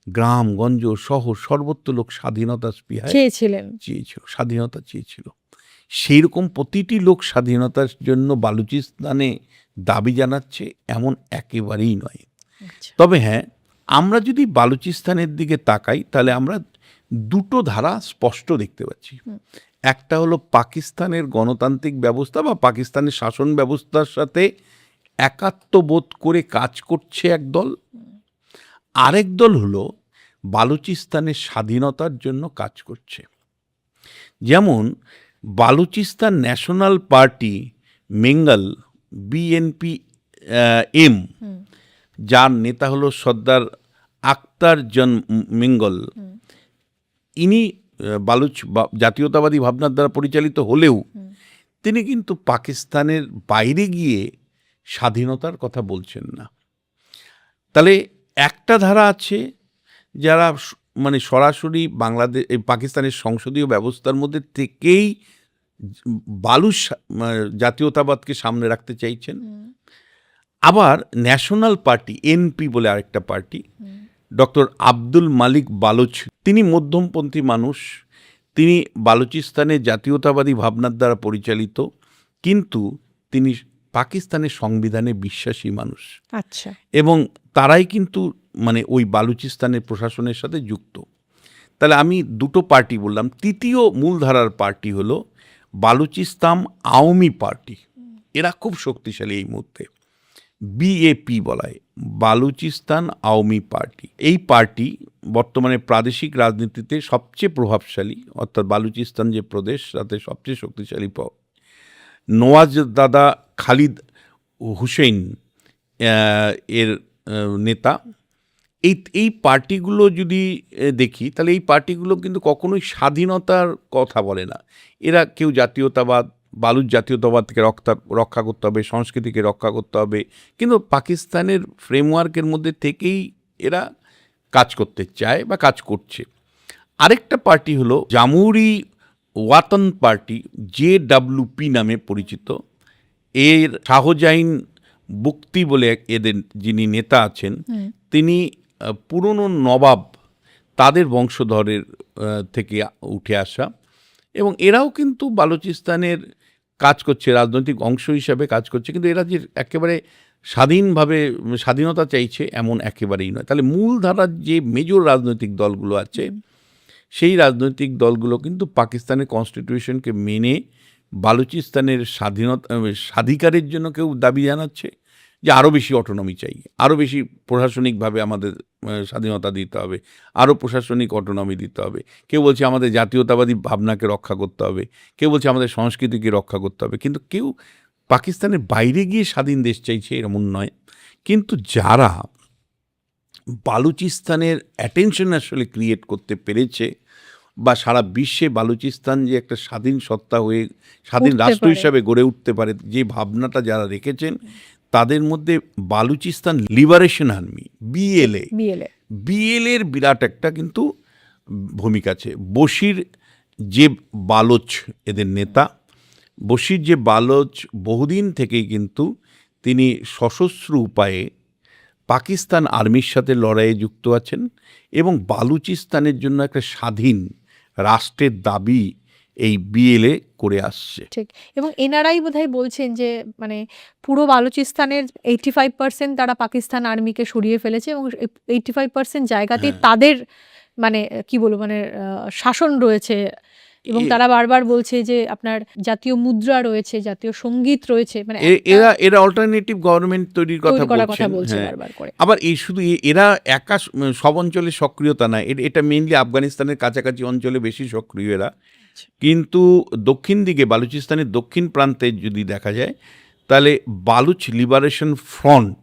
গ্রামগঞ্জ শহর সর্বত্র লোক স্বাধীনতার স্পৃহায় চেয়েছিলেন। চেয়েছিল, স্বাধীনতা চেয়েছিল। সেই রকম প্রতিটি লোক স্বাধীনতার জন্য বালুচিস্তানে দাবি জানাচ্ছে এমন একেবারেই নয়। আচ্ছা, তবে হ্যাঁ, আমরা যদি বালুচিস্তানের দিকে তাকাই, তাহলে আমরা দুটো ধারা স্পষ্ট দেখতে পাচ্ছি। একটা হলো পাকিস্তানের গণতান্ত্রিক ব্যবস্থা বা পাকিস্তানের শাসন ব্যবস্থার সাথে একাত্মবোধ করে কাজ করছে একদল, আরেক দল হলো বালুচিস্তানের স্বাধীনতার জন্য কাজ করছে। যেমন Balochistan National Party Mengal BNP M, যার নেতা হলো সর্দার আক্তার জন মেঙ্গল, ইনি বালুচ জাতীয়তাবাদী ভাবনার দ্বারা পরিচালিত হলেও তিনি কিন্তু পাকিস্তানের বাইরে গিয়ে স্বাধীনতার কথা বলছেন না। তাহলে একটা ধারা আছে যারা মানে সরাসরি বাংলাদেশ পাকিস্তানের সংসদীয় ব্যবস্থার মধ্যে থেকেই জাতীয়তাবাদকে সামনে রাখতে চাইছেন। আবার ন্যাশনাল পার্টি এনপি বলে আরেকটা পার্টি, ডক্টর আব্দুল মালিক বালুচ, তিনি মধ্যমপন্থী মানুষ, তিনি বালুচিস্তানের জাতীয়তাবাদী ভাবনার দ্বারা পরিচালিত, কিন্তু তিনি পাকিস্তানের সংবিধানে বিশ্বাসী মানুষ। আচ্ছা। এবং তারাই কিন্তু মানে ওই বালুচিস্তানের প্রশাসনের সাথে যুক্ত। তাহলে আমি দুটো পার্টি বললাম। তৃতীয় মূলধারার পার্টি হলো বালুচিস্তান আওয়ামী পার্টি, এরা খুব শক্তিশালী এই মুহূর্তে, বিএপি বলায়, বালুচিস্তান আওয়ামী পার্টি। এই পার্টি বর্তমানে প্রাদেশিক রাজনীতিতে সবচেয়ে প্রভাবশালী, অর্থাৎ বালুচিস্তান যে প্রদেশ তাতে সবচেয়ে শক্তিশালী নওয়াজ দাদা খালিদ হুসেইন এর নেতা। এই পার্টিগুলো যদি দেখি তাহলে এই পার্টিগুলো কিন্তু কখনোই স্বাধীনতার কথা বলে না। এরা কেউ জাতীয়তাবাদ, বালুচ জাতীয়তাবাদকে রক্ষা করতে হবে, সংস্কৃতিকে রক্ষা করতে হবে, কিন্তু পাকিস্তানের ফ্রেমওয়ার্কের মধ্যে থেকেই এরা কাজ করতে চায় বা কাজ করছে। আরেকটা পার্টি হলো জামুরি ওয়াতন পার্টি, JWP নামে পরিচিত। এর শাহজাইন বুক্তি বলে এদের যিনি নেতা আছেন, তিনি পুরনো নবাব তাদের বংশধরের থেকে উঠে আসা, এবং এরাও কিন্তু বালুচিস্তানের কাজ করছে, রাজনৈতিক অংশ হিসাবে কাজ করছে, কিন্তু এরা যে একেবারে স্বাধীনভাবে স্বাধীনতা চাইছে এমন একেবারেই নয়। তাহলে মূল ধারার যে মেজর রাজনৈতিক দলগুলো আছে, সেই রাজনৈতিক দলগুলো কিন্তু পাকিস্তানের কনস্টিটিউশনকে মেনে বালুচিস্তানের স্বাধিকারের জন্য কেউ দাবি জানাচ্ছে যে আরও বেশি অটোনমি চাই, আরও বেশি প্রশাসনিকভাবে আমাদের স্বাধীনতা দিতে হবে, আরও প্রশাসনিক অটোনমি দিতে হবে। কেউ বলছে আমাদের জাতীয়তাবাদী ভাবনাকে রক্ষা করতে হবে, কেউ বলছে আমাদের সংস্কৃতিকে রক্ষা করতে হবে, কিন্তু কেউ পাকিস্তানের বাইরে গিয়ে স্বাধীন দেশ চাইছে এরকম নয়। কিন্তু যারা বালুচিস্তানের অ্যাটেনশন আসলে ক্রিয়েট করতে পেরেছে, বা সারা বিশ্বে বালুচিস্তান যে একটা স্বাধীন সত্তা হয়ে স্বাধীন রাষ্ট্র হিসাবে গড়ে উঠতে পারে, যে ভাবনাটা যারা রেখেছেন, তাদের মধ্যে বালুচিস্তান লিবারেশন আর্মি বিএলএর বিরাট একটা কিন্তু ভূমিকা আছে। বশির যে বালোচ এদের নেতা, বশির যে বালোচ বহুদিন থেকেই কিন্তু তিনি সশস্ত্র উপায়ে পাকিস্তান আর্মির সাথে লড়াইয়ে যুক্ত আছেন, এবং বালুচিস্তানের জন্য একটা স্বাধীন রাষ্ট্রের দাবি এই বিএলএ করে আসছে। ঠিক। এবং এনারাই বোধহয় বলছেন যে মানে পুরো বালুচিস্তানের 85% তারা পাকিস্তান আর্মিকে সরিয়ে ফেলেছে, এবং 85% জায়গাতে তাদের মানে কি বলবো মানে শাসন রয়েছে, এবং তারা বারবার বলছে যে আপনার জাতীয় মুদ্রা রয়েছে, জাতীয় সঙ্গীত রয়েছে, মানে এরা অল্টারনেটিভ গভর্নমেন্ট তৈরির কথা বলছে বারবার করে। আবার এই শুধু এরা একা সব অঞ্চলে সক্রিয়তা না, এটা মেইনলি আফগানিস্তানের কাছাকাছি অঞ্চলে বেশি সক্রিয় এরা। কিন্তু দক্ষিণ দিকে বালুচিস্তানের দক্ষিণ প্রান্তে যদি দেখা যায়, তাহলে Baloch liberation front,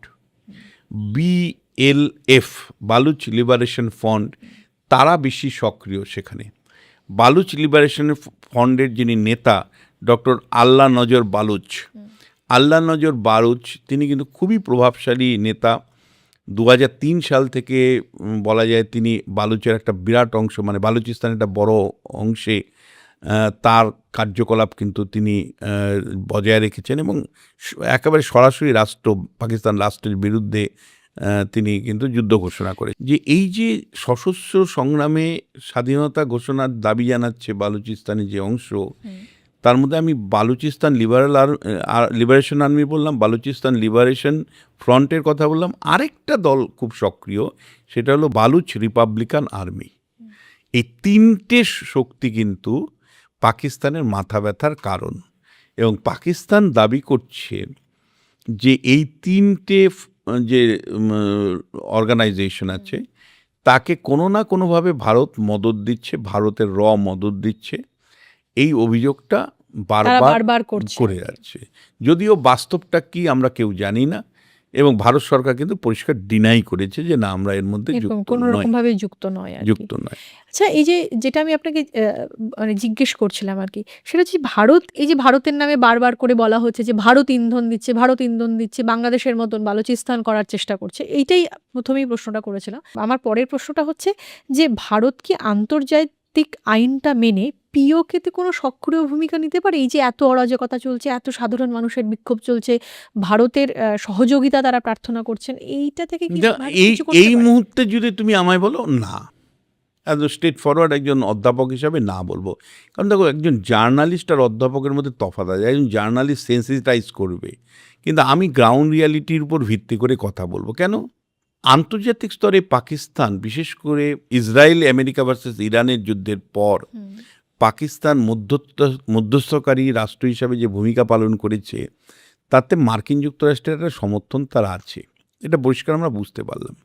BLF, Baloch liberation front, তারা বেশি সক্রিয় সেখানে। বালুচ লিবারেশন ফ্রন্টের যিনি নেতা ডক্টর আল্লাহ নজর বালুচ, তিনি কিন্তু খুবই প্রভাবশালী নেতা। 2003 সাল থেকে বলা যায় তিনি বালুচের একটা বিরাট অংশ, মানে বালুচিস্তানের একটা বড় অংশে তার কার্যকলাপ কিন্তু তিনি বজায় রেখেছেন, এবং একেবারে সরাসরি পাকিস্তান রাষ্ট্রের বিরুদ্ধে তিনি কিন্তু যুদ্ধ ঘোষণা করে। যে এই যে সশস্ত্র সংগ্রামে স্বাধীনতা ঘোষণার দাবি জানাচ্ছে বালুচিস্তানের যে অংশ, তার মধ্যে আমি বালুচিস্তান লিবারেশন আর্মি বললাম, বালুচিস্তান লিবারেশন ফ্রন্টের কথা বললাম, আরেকটা দল খুব সক্রিয়, সেটা হলো বালুচ রিপাবলিকান আর্মি। এই তিনটে শক্তি কিন্তু পাকিস্তানের মাথা ব্যথার কারণ, এবং পাকিস্তান দাবি করছে যে এই তিনটে যে অর্গানাইজেশন আছে তাকে কোনো না কোনোভাবে ভারত মদত দিচ্ছে, ভারতের মদত দিচ্ছে, এই অভিযোগটা তারা বারবার বারবার করছে করে যাচ্ছে। যদিও বাস্তবটা কি আমরা কেউ জানি না, এবং ভারত সরকার কিন্তু পরিষ্কার ডিনাই করেছে যে না, আমরা এর মধ্যে এরকম যুক্ত কোনো নয়, রকম ভাবে যুক্ত নয় আর কি। যুক্ত নয়। আচ্ছা, এই যে যেটা আমি আপনাকে মানে জিজ্ঞেস করছিলাম আর কি, সেটা হচ্ছে ভারত, এই যে ভারতের নামে বারবার করে বলা হচ্ছে যে ভারত ইন্ধন দিচ্ছে, ভারত ইন্ধন দিচ্ছে, বাংলাদেশের মতন বালুচিস্তান করার চেষ্টা করছে, এইটাই প্রথমেই প্রশ্নটা করেছিলাম। আমার পরের প্রশ্নটা হচ্ছে যে ভারত কি আন্তর্জাতিক আইনটা মেনে পিওকেতে কোনো সক্রিয় ভূমিকা নিতে পারে? এই যে এত অরাজকতা চলছে, এত সাধারণ মানুষের বিক্ষোভ চলছে, ভারতের সহযোগিতা তারা প্রার্থনা করছেন, এইটা থেকে কি যা ভারত এই কিছু করতে এই পারে? মুহূর্তে যদি তুমি আমায় বলো, না, অ্যাজ স্ট্রেট ফরওয়ার্ড একজন অধ্যাপক হিসাবে না বলবো। কারণ দেখো, একজন জার্নালিস্ট আর অধ্যাপকের মধ্যে তফাৎ আছে। একজন জার্নালিস্ট সেন্সিটাইজ করবে, কিন্তু আমি গ্রাউন্ড রিয়ালিটির উপর ভিত্তি করে কথা বলবো। কেন? আন্তর্জাতিক স্তরে পাকিস্তান, বিশেষ করে ইসরায়েল আমেরিকা ভার্সেস ইরানের যুদ্ধের পর পাকিস্তান মধ্যস্থকারী রাষ্ট্র হিসাবে যে ভূমিকা পালন করেছে, তাতে মার্কিন যুক্তরাষ্ট্রের একটা সমর্থন তার আছে, এটা পরিষ্কার আমরা বুঝতে পারলাম।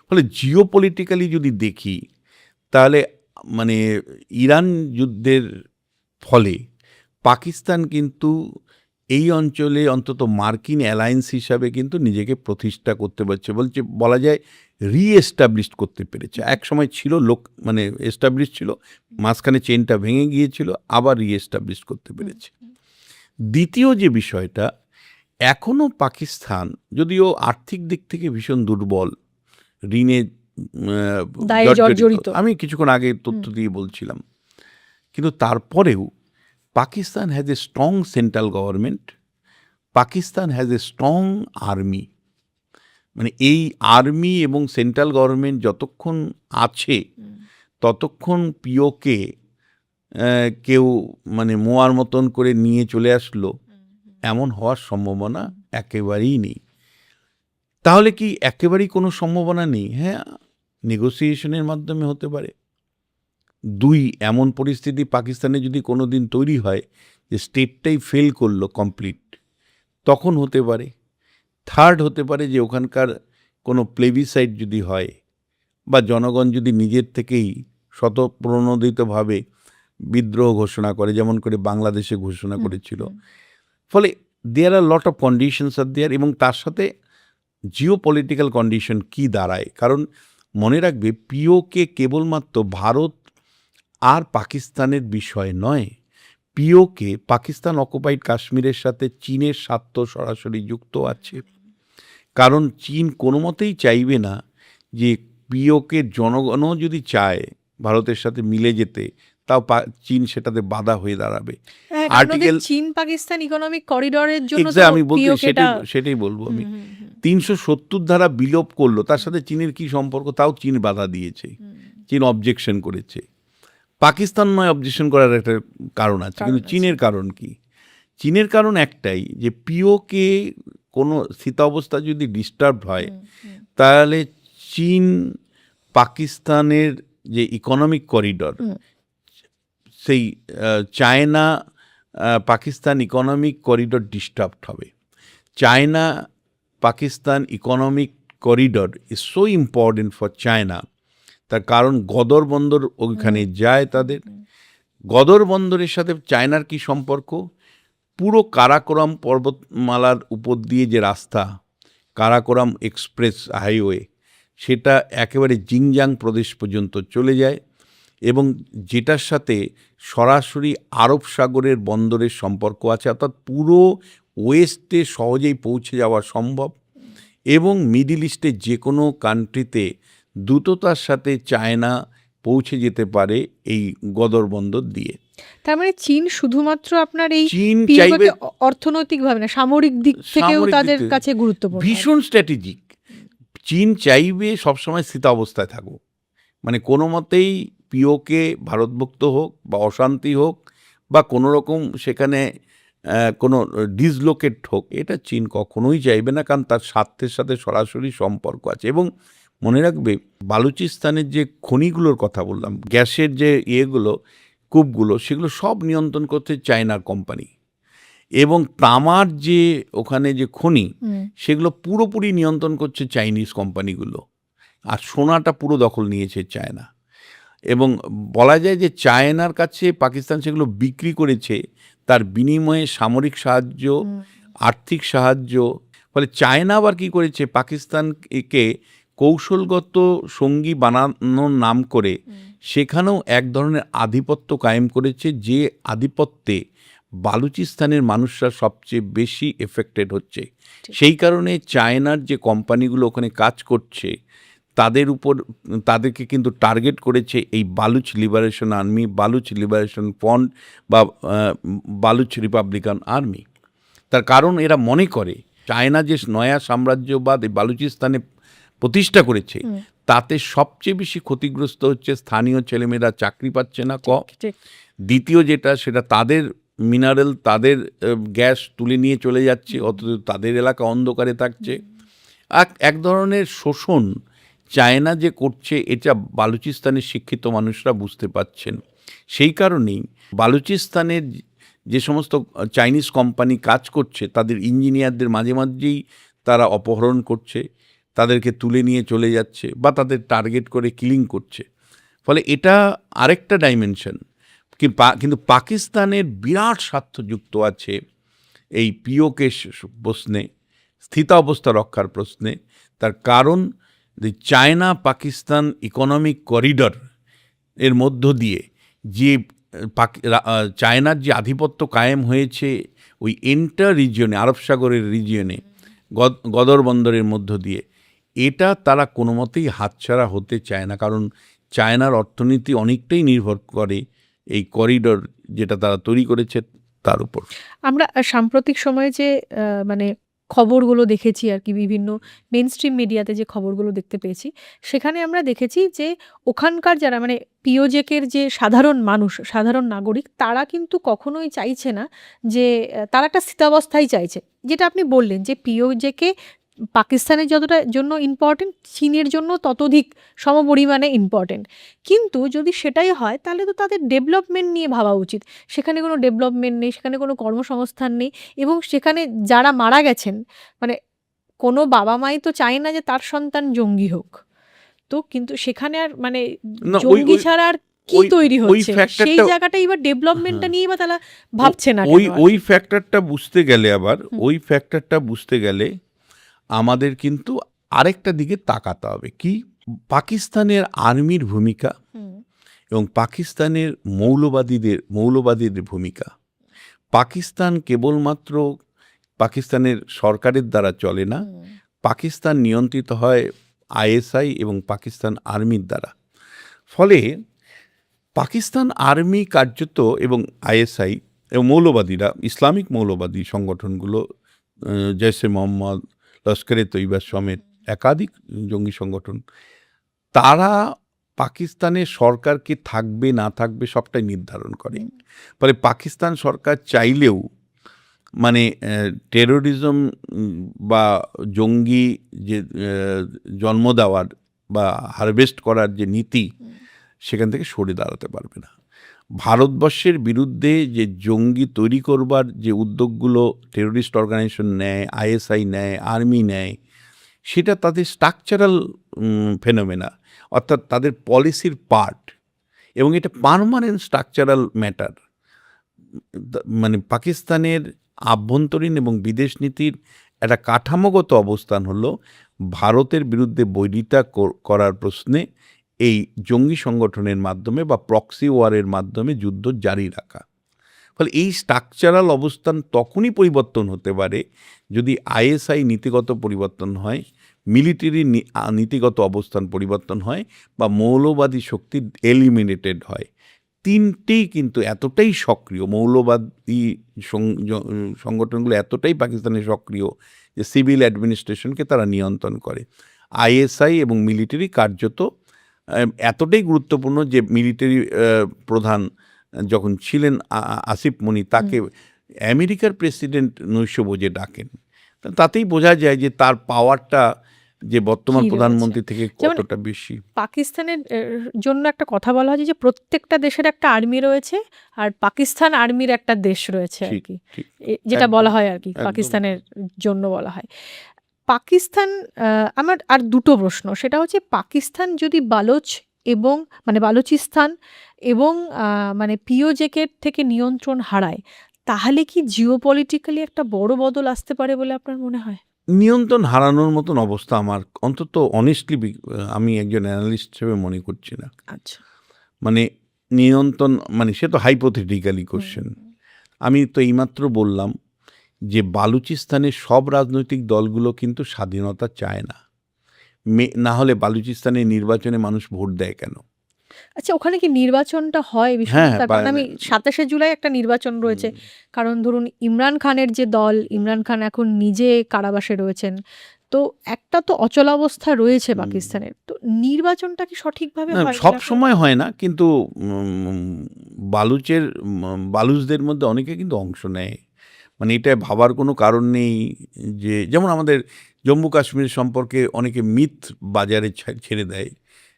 ফলে জিও পলিটিক্যালি যদি দেখি, তাহলে মানে ইরান যুদ্ধের ফলে পাকিস্তান কিন্তু এই অঞ্চলে অন্তত মার্কিন অ্যালায়েন্স হিসাবে কিন্তু নিজেকে প্রতিষ্ঠা করতে পারছে, বলা যায় রিএস্টাবলিশ করতে পেরেছে। এক সময় ছিল মানে এস্টাবলিশ ছিল, মাঝখানে চেনটা ভেঙে গিয়েছিল, আবার রিএস্টাবলিশ করতে পেরেছে। দ্বিতীয় যে বিষয়টা, এখনও পাকিস্তান যদিও আর্থিক দিক থেকে ভীষণ দুর্বল, ঋণে দায়ে জর্জরিত, আমি কিছুক্ষণ আগে তথ্য দিয়ে বলছিলাম, কিন্তু তারপরেও Pakistan has a strong central government, Pakistan has a strong army. মানে এই আর্মি এবং সেন্ট্রাল গভর্নমেন্ট যতক্ষণ আছে, ততক্ষণ পিওকে কেউ মানে মোয়ার মতন করে নিয়ে চলে আসলো, এমন হওয়ার সম্ভাবনা একেবারেই নেই। তাহলে কি একেবারেই কোনো সম্ভাবনা নেই? হ্যাঁ, নেগোসিয়েশনের মাধ্যমে হতে পারে। দুই, এমন পরিস্থিতি পাকিস্তানে যদি কোনো দিন তৈরি হয় যে স্টেটটাই ফেল করলো কমপ্লিট, তখন হতে পারে। থার্ড হতে পারে যে ওখানকার কোনো প্লেবিসাইড যদি হয়, বা জনগণ যদি নিজের থেকেই স্বতঃপ্রণোদিতভাবে বিদ্রোহ ঘোষণা করে, যেমন করে বাংলাদেশে ঘোষণা করেছিল। ফলে দেয়ার আর লট অফ কন্ডিশনস আর দেয়ার, এবং তার সাথে জিও পলিটিক্যাল কন্ডিশন কি দাঁড়ায়। কারণ মনে রাখবে, পিওকে কেবলমাত্র ভারত আর পাকিস্তানের বিষয় নয়, পিওকে পাকিস্তান অকুপাইড কাশ্মীরের সাথে চীনের স্বার্থ সরাসরি যুক্ত আছে। কারণ চীন কোনো মতেই চাইবে না যে পিওকে জনগণও যদি চায় ভারতের সাথে মিলে যেতে, তাও চীন সেটাতে বাধা হয়ে দাঁড়াবে। আর্টিকেল চীন পাকিস্তান ইকোনমিক করিডোরের জন্য আমি বলতে সেটাই বলবো আমি। 370 ধারা বিলোপ করলো, তার সাথে চীনের কি সম্পর্ক? তাও চীন বাধা দিয়েছে, চীন অবজেকশন করেছে। পাকিস্তান নয় অবজেকশন করার একটা কারণ আছে, কিন্তু চীনের কারণ কি? চীনের কারণ একটাই, যে পিওকে কোনো স্থিতাবস্থা যদি ডিস্টার্ব হয়, তাহলে চীন পাকিস্তানের যে ইকোনমিক করিডর, সেই China Pakistan economic corridor disturb হবে। China Pakistan economic corridor is so important for China. তার কারণ গদর বন্দর ওইখানে যায় তাদের। গদর বন্দরের সাথে চায়নার কি সম্পর্ক? পুরো কারাকোরাম পর্বতমালার উপর দিয়ে যে রাস্তা, কারাকোরাম এক্সপ্রেস হাইওয়ে, সেটা একেবারে জিংজাং প্রদেশ পর্যন্ত চলে যায়, এবং যেটার সাথে সরাসরি আরব সাগরের বন্দরের সম্পর্ক আছে। অর্থাৎ পুরো ওয়েস্টে সহজেই পৌঁছে যাওয়া সম্ভব, এবং মিডল ইস্টের যে কোনো কান্ট্রিতে দ্রুততার সাথে চায়না পৌঁছে যেতে পারে এই গদর বন্দর দিয়ে। তার মানে চীন শুধুমাত্র আপনার এই চীন চাইবে অর্থনৈতিকভাবে না, সামরিক দিক থেকেও তাদের কাছে গুরুত্বপূর্ণ, ভীষণ স্ট্র্যাটেজিক। চীন চাইবে সবসময় স্থিতাবস্থায় থাকুক, মানে কোনো মতেই পিওকে ভারতভুক্ত হোক বা অশান্তি হোক বা কোনো রকম সেখানে কোনো ডিসলোকেট হোক, এটা চীন কখনোই চাইবে না, কারণ তার স্বার্থের সাথে সরাসরি সম্পর্ক আছে। এবং মনে রাখবে, বালুচিস্তানের যে খনিগুলোর কথা বললাম, গ্যাসের যে কূপগুলো, সেগুলো সব নিয়ন্ত্রণ করছে চায়নার কোম্পানি, এবং তামার যে ওখানে যে খনি, সেগুলো পুরোপুরি নিয়ন্ত্রণ করছে চাইনিজ কোম্পানিগুলো, আর সোনাটা পুরো দখল নিয়েছে চায়না। এবং বলা যায় যে চায়নার কাছে পাকিস্তান সেগুলো বিক্রি করেছে, তার বিনিময়ে সামরিক সাহায্য, আর্থিক সাহায্য। ফলে চায়না আবার কী করেছে, পাকিস্তানকে কৌশলগত সঙ্গী বানানোর নাম করে সেখানেও এক ধরনের আধিপত্য কায়েম করেছে, যে আধিপত্যে বালুচিস্তানের মানুষরা সবচেয়ে বেশি এফেক্টেড হচ্ছে। সেই কারণে চায়নার যে কোম্পানিগুলো ওখানে কাজ করছে তাদেরকে কিন্তু টার্গেট করেছে এই Baloch liberation army, Baloch liberation front বা বালুচ রিপাবলিকান আর্মি। তার কারণ এরা মনে করে চায়না যে নয়া সাম্রাজ্যবাদ এই বালুচিস্তানে প্রতিষ্ঠা করেছে তাতে সবচেয়ে বেশি ক্ষতিগ্রস্ত হচ্ছে স্থানীয় ছেলেমেয়েরা, চাকরি পাচ্ছে না। দ্বিতীয় যেটা, সেটা তাদের মিনারেল, তাদের গ্যাস তুলে নিয়ে চলে যাচ্ছে, অথচ তাদের এলাকা অন্ধকারে থাকছে। এক ধরনের শোষণ চায়না যে করছে, এটা বালুচিস্তানের শিক্ষিত মানুষরা বুঝতে পাচ্ছেন। সেই কারণেই বালুচিস্তানের যে সমস্ত চাইনিজ কোম্পানি কাজ করছে তাদের ইঞ্জিনিয়ারদের মাঝে মাঝেই তারা অপহরণ করছে, তাদেরকে তুলে নিয়ে চলে যাচ্ছে বা তাদের টার্গেট করে কিলিং করছে। ফলে এটা আরেকটা ডাইমেনশন। কিন্তু পাকিস্তানের বিরাট স্বার্থ যুক্ত আছে এই পিওকে প্রশ্নে, স্থিতাবস্থা রক্ষার প্রশ্নে। তার কারণ চায়না পাকিস্তান ইকোনমিক করিডর এর মধ্য দিয়ে যে চায়নার যে আধিপত্য কায়েম হয়েছে ওই এন্টার রিজিয়নে, আরব সাগরের রিজিয়নে, গদর বন্দরের মধ্য দিয়ে, এটা তারা কোনো মতেই হাতছাড়া হতে চায় না। কারণ চায়নার অর্থনীতি অনেকটাই নির্ভর করে এই করিডর যেটা তারা তৈরি করেছে তার উপর। আমরা সাম্প্রতিক সময়ে যে মানে খবরগুলো দেখেছি আর কি, বিভিন্ন মেন স্ট্রিম মিডিয়াতে যে খবরগুলো দেখতে পেয়েছি, সেখানে আমরা দেখেছি যে ওখানকার যারা মানে পিওজেকের যে সাধারণ মানুষ, সাধারণ নাগরিক, তারা কিন্তু কখনোই চাইছে না যে তারা একটা স্থিতাবস্থাই চাইছে। যেটা আপনি বললেন যে পিওজেকে পাকিস্তানের যতটা জন্য ইম্পর্টেন্ট, চীনের জন্য ততোধিক সমপরিমাণে ইম্পর্টেন্ট। কিন্তু যদি সেটাই হয় তাহলে তো তাদের ডেভেলপমেন্ট নিয়ে ভাবা উচিত। সেখানে কোনো ডেভেলপমেন্ট নেই, সেখানে কোনো কর্মসংস্থান নেই, এবং সেখানে যারা মারা গেছেন, মানে কোনো বাবা মাই তো চায় না যে তার সন্তান জঙ্গি হোক। তো কিন্তু সেখানে আর মানে জঙ্গি ছাড়া আর কি তৈরি হচ্ছে, সেই জায়গাটা এবার ডেভেলপমেন্টটা নিয়ে বা তারা ভাবছে না। ওই ফ্যাক্টরটা বুঝতে গেলে আবার আমাদের কিন্তু আরেকটা দিকে তাকাতে হবে, কি পাকিস্তানের আর্মির ভূমিকা এবং পাকিস্তানের মৌলবাদীদের ভূমিকা। পাকিস্তান কেবলমাত্র পাকিস্তানের সরকারের দ্বারা চলে না, পাকিস্তান নিয়ন্ত্রিত হয় আইএসআই এবং পাকিস্তান আর্মির দ্বারা। ফলে পাকিস্তান আর্মি কার্যত এবং আইএসআই এবং মৌলবাদীরা, ইসলামিক মৌলবাদী সংগঠনগুলো, জৈশে মোহাম্মদ, লস্করে তৈবা সমেত একাধিক জঙ্গি সংগঠন, তারা পাকিস্তানের সরকারকে থাকবে না থাকবে সবটাই নির্ধারণ করে। ফলে পাকিস্তান সরকার চাইলেও মানে টেরোরিজম বা জঙ্গি যে জন্ম দেওয়ার বা হারভেস্ট করার যে নীতি, সেখান থেকে সরে দাঁড়াতে পারবে না। ভারতবর্ষের বিরুদ্ধে যে জঙ্গি তৈরি করবার যে উদ্যোগগুলো টেরোরিস্ট অর্গানাইজেশন নেয়, আইএসআই নেয়, আর্মি নেয়, সেটা তাদের স্ট্রাকচারাল ফেনোমেনা, অর্থাৎ তাদের পলিসির পার্ট, এবং এটা পার্মানেন্ট স্ট্রাকচারাল ম্যাটার। মানে পাকিস্তানের আভ্যন্তরীণ এবং বিদেশ নীতির একটা কাঠামোগত অবস্থান হলো ভারতের বিরুদ্ধে বৈরিতা করার প্রশ্নে এই জঙ্গি সংগঠনের মাধ্যমে বা প্রক্সি ওয়ারের মাধ্যমে যুদ্ধ জারি রাখা। ফলে এই স্ট্রাকচারাল অবস্থান তখনই পরিবর্তন হতে পারে যদি আইএসআই নীতিগত পরিবর্তন হয়, মিলিটারি নীতিগত অবস্থান পরিবর্তন হয়, বা মৌলবাদী শক্তি এলিমিনেটেড হয়। তিনটেই কিন্তু এতটাই সক্রিয়, মৌলবাদী সংগঠনগুলো এতটাই পাকিস্তানে সক্রিয় যে সিভিল অ্যাডমিনিস্ট্রেশনকে তারা নিয়ন্ত্রণ করে। আইএসআই এবং মিলিটারি কার্যত এতটাই গুরুত্বপূর্ণ যে মিলিটারি প্রধান যখন ছিলেন আসিফ মনি, তাকে আমেরিকার প্রেসিডেন্ট নৈশ বোঝে ডাকেন। তাতেই বোঝা যায় যে তার পাওয়ারটা যে বর্তমান প্রধানমন্ত্রী থেকে কতটা বেশি। পাকিস্তানের জন্য একটা কথা বলা হয় যে প্রত্যেকটা দেশের একটা আর্মি রয়েছে, আর পাকিস্তান আর্মির একটা দেশ রয়েছে আর কি, যেটা বলা হয় আর কি, পাকিস্তানের জন্য বলা হয়। পাকিস্তান, আমার আর দুটো প্রশ্ন, সেটা হচ্ছে পাকিস্তান যদি বালোচ এবং মানে বালুচিস্তান এবং মানে পিওজেকের থেকে নিয়ন্ত্রণ হারায়, তাহলে কি জিওপলিটিক্যালি একটা বড় বদল আসতে পারে বলে আপনার মনে হয়? নিয়ন্ত্রণ হারানোর মতন অবস্থা আমার অন্তত অনেস্টলি আমি একজন অ্যানালিস্ট হিসেবে মনে করছি না। আচ্ছা। মানে নিয়ন্ত্রণ মানে সে তো হাইপোথেটিক্যালি হুম, কোশ্চেন। আমি তো এইমাত্র বললাম যে বালুচিস্তানের সব রাজনৈতিক দলগুলো কিন্তু স্বাধীনতা চায় না। না হলে বালুচিস্তানের নির্বাচনে মানুষ ভোট দেয় কেন? আচ্ছা, ওখানে কি নির্বাচনটা হয় বিষয়টা? হ্যাঁ, তার কারণ আমি ২৭শে জুলাই একটা নির্বাচন রয়েছে। হুম, কারণ ধরুন ইমরান খানের যে দল, ইমরান খান এখন নিজে কারাবাসে রয়েছেন। তো একটা তো অচলাবস্থা রয়েছে হুম। পাকিস্তানের। তো নির্বাচনটা কি সঠিকভাবে না হয় বলে আপনার সবসময় হয় না কিন্তু বালুচের বালুচদের মধ্যে অনেকে কিন্তু অংশ নেয়। মানে এটা ভাবার কোনো কারণ নেই যে যেমন আমাদের জম্মু কাশ্মীর সম্পর্কে অনেকে মিথ বাজারে ছেড়ে দেয়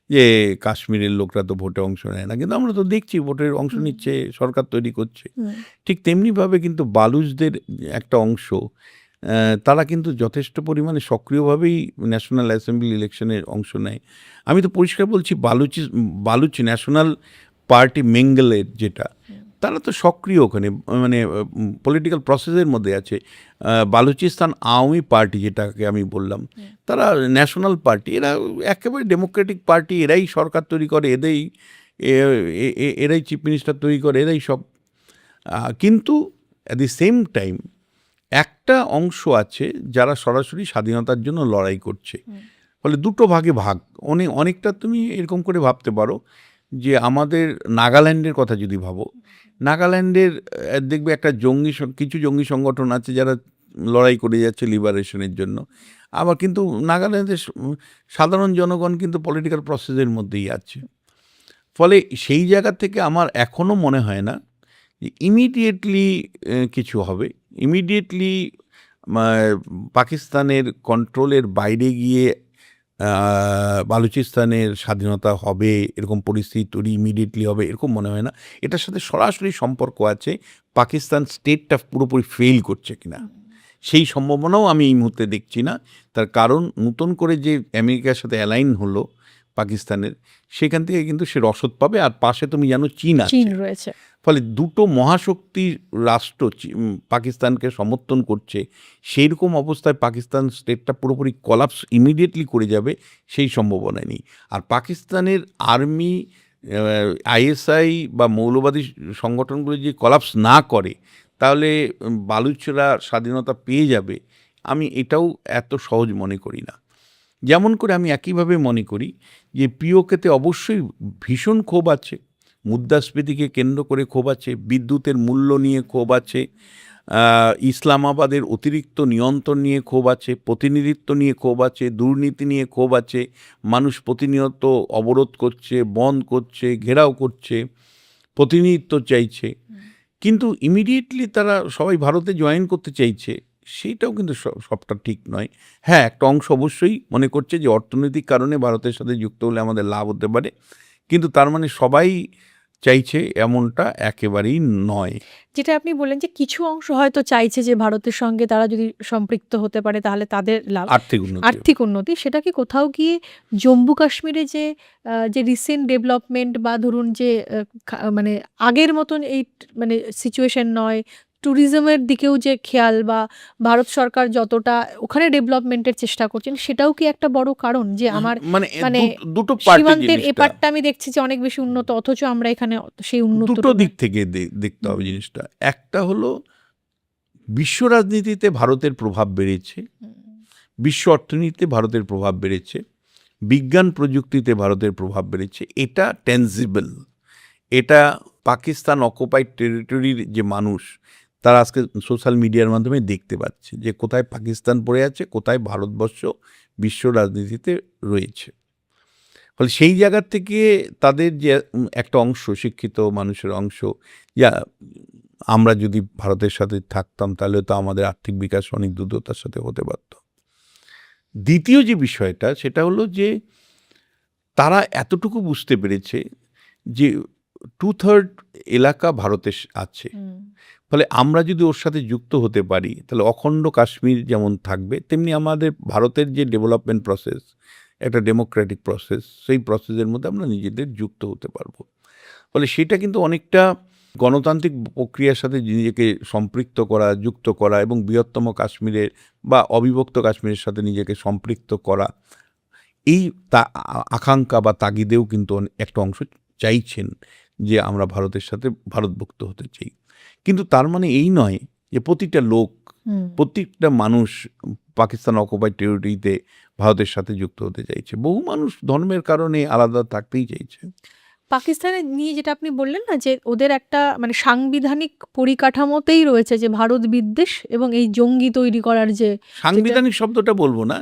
যে কাশ্মীরের লোকরা তো ভোটে অংশ নেয় না। কিন্তু আমরা তো দেখছি ভোটের অংশ হুম, নিচ্ছে, সরকার তৈরি করছে। হুম, ঠিক তেমনিভাবে কিন্তু বালুচদের একটা অংশ তারা কিন্তু যথেষ্ট পরিমাণে সক্রিয়ভাবেই ন্যাশনাল অ্যাসেম্বলি ইলেকশনে অংশ নেয়। আমি তো পরিষ্কার বলছি বালুচ ন্যাশনাল পার্টি মেঙ্গলের যেটা, হুম, তারা তো সক্রিয় ওখানে মানে পলিটিক্যাল প্রসেসের মধ্যে আছে। বালুচিস্তান আওয়ামী পার্টি যেটাকে আমি বললাম, হুম, তারা ন্যাশনাল পার্টি, এরা একেবারে ডেমোক্রেটিক পার্টি, এরাই সরকার তৈরি করে, এরাই চিফ মিনিস্টার তৈরি করে, এরাই সব। কিন্তু অ্যাট দি সেম টাইম একটা অংশ আছে যারা সরাসরি স্বাধীনতার জন্য লড়াই করছে। হুম, ফলে দুটো ভাগে ভাগ। অনেকটা তুমি এরকম করে ভাবতে পারো যে আমাদের নাগাল্যান্ডের কথা যদি ভাবো, নাগাল্যান্ডের দেখবে একটা কিছু জঙ্গি সংগঠন আছে যারা লড়াই করে যাচ্ছে লিবারেশনের জন্য। আবার কিন্তু নাগাল্যান্ডের সাধারণ জনগণ কিন্তু পলিটিক্যাল প্রসেসের মধ্যেই আছে। ফলে সেই জায়গা থেকে আমার এখনও মনে হয় না যে ইমিডিয়েটলি কিছু হবে। ইমিডিয়েটলি পাকিস্তানের কন্ট্রোলের বাইরে গিয়ে বালুচিস্তানের স্বাধীনতা হবে, এরকম পরিস্থিতি তৈরি ইমিডিয়েটলি হবে, এরকম মনে হয় না। এটার সাথে সরাসরি সম্পর্ক আছে পাকিস্তান স্টেটটা পুরোপুরি ফেল করছে কিনা। সেই সম্ভাবনাও আমি এই মুহূর্তে দেখছি না। তার কারণ নতুন করে যে আমেরিকার সাথে অ্যালাইন হলো পাকিস্তানের, সেখান থেকে কিন্তু সে রসদ পাবে। আর পাশে তুমি জানো চীন চীন আছে। রয়েছে। ফলে দুটো মহাশক্তি রাষ্ট্র পাকিস্তানকে সমর্থন করছে। সেইরকম অবস্থায় পাকিস্তান স্টেটটা পুরোপুরি কলাপস ইমিডিয়েটলি করে যাবে, সেই সম্ভাবনা নেই। আর পাকিস্তানের আর্মি, আইএসআই বা মৌলবাদী সংগঠনগুলো যদি কলাপস না করে, তাহলে বালুচরা স্বাধীনতা পেয়ে যাবে, আমি এটাও এত সহজ মনে করি না। যেমন করে আমি একইভাবে মনে করি যে পিওকেতে অবশ্যই ভীষণ ক্ষোভ আছে, মুদ্রাস্ফীতিকে কেন্দ্র করে ক্ষোভ আছে, বিদ্যুতের মূল্য নিয়ে ক্ষোভ আছে, ইসলামাবাদের অতিরিক্ত নিয়ন্ত্রণ নিয়ে ক্ষোভ আছে, প্রতিনিধিত্ব নিয়ে ক্ষোভ আছে, দুর্নীতি নিয়ে ক্ষোভ আছে। মানুষ প্রতিনিয়ত অবরোধ করছে, বন্ধ করছে, ঘেরাও করছে, প্রতিনিধিত্ব চাইছে। কিন্তু ইমিডিয়েটলি তারা সবাই ভারতে জয়েন করতে চাইছে, সেইটাও কিন্তু সবটা ঠিক নয়। হ্যাঁ, একটা অংশ অবশ্যই মনে করছে যে অর্থনৈতিক কারণে ভারতের সাথে যুক্ত হলে আমাদের লাভ হতে পারে, কিন্তু তার মানে সবাই চাইছে এমনটা একেবারেই নয়। যেটা আপনি বললেন যে কিছু অংশ হয়তো চাইছে যে ভারতের সঙ্গে তারা যদি সম্পৃক্ত হতে পারে তাহলে তাদের লাভ, আর্থিক উন্নতি। আর্থিক উন্নতি। সেটা কি কোথাও গিয়ে জম্মু কাশ্মীরে যে যে রিসেন্ট ডেভেলপমেন্ট বা ধরুন যে মানে আগের মতন এই মানে সিচুয়েশন নয়, ট্যুরিজমের দিকেও যে খেয়াল বা ভারত সরকার যতটা ওখানে ডেভেলপমেন্টের চেষ্টা করছেন, সেটাও কি একটা বড় কারণ যে আমার মানে মানে দুটো পার্টি সীমান্তের জিনিসটা, এপারটা আমি দেখছি যে অনেক বেশি উন্নত, অথচ আমরা এখানে সেই দুটো উন্নতটা দিক নয়। থেকে দেখতে হবে হুম, জিনিসটা। একটা হলো বিশ্ব রাজনীতিতে ভারতের প্রভাব বেড়েছে, হুম, বিশ্ব অর্থনীতিতে ভারতের প্রভাব বেড়েছে, বিজ্ঞান প্রযুক্তিতে ভারতের প্রভাব বেড়েছে। এটা টেনজিবল। এটা পাকিস্তান অকুপাইড টেরিটরির যে মানুষ, তারা আজকে সোশ্যাল মিডিয়ার মাধ্যমে দেখতে পাচ্ছে যে কোথায় পাকিস্তান পড়ে আছে, কোথায় ভারতবর্ষ বিশ্ব রাজনীতিতে রয়েছে। ফলে সেই জায়গা থেকে তাদের যে একটা অংশ, শিক্ষিত মানুষের অংশ, যা আমরা যদি ভারতের সাথে থাকতাম তাহলে তো আমাদের আর্থিক বিকাশ অনেক দ্রুততার সাথে হতে পারত। দ্বিতীয় যে বিষয়টা সেটা হলো যে তারা এতটুকু বুঝতে পেরেছে যে 2/3 এলাকা ভারতে আছে। হুম, ফলে আমরা যদি ওর সাথে যুক্ত হতে পারি তাহলে অখণ্ড কাশ্মীর যেমন থাকবে, তেমনি আমাদের ভারতের যে ডেভেলপমেন্ট প্রসেস, একটা ডেমোক্রেটিক প্রসেস, সেই প্রসেসের মধ্যে আমরা নিজেদের যুক্ত হতে পারবো। ফলে সেটা কিন্তু অনেকটা গণতান্ত্রিক প্রক্রিয়ার সাথে নিজেকে সম্পৃক্ত করা, যুক্ত করা এবং বৃহত্তম কাশ্মীরের বা অবিভক্ত কাশ্মীরের সাথে নিজেকে সম্পৃক্ত করা, এই আকাঙ্ক্ষা বা তাগিদেও কিন্তু একটা অংশ চাইছেন যে আমরা ভারতের সাথে ভারতভুক্ত হতে চাই। কিন্তু তার মানে এই নয় যে প্রতিটা লোক, প্রত্যেকটা মানুষ পাকিস্তান অকুপাইড টেরিটরিতে ভারতের সাথে যুক্ত হতে চাইছে। বহু মানুষ ধর্মের কারণে আলাদা থাকতেই চাইছে। পাকিস্তানের নিয়ে যেটা আপনি বললেন না, যে ওদের একটা মানে সাংবিধানিক পরিকাঠামোতেই রয়েছে যে ভারত বিদ্বেষ এবং এই জঙ্গি তৈরি করার যে সাংবিধানিক শব্দটা বলবো না,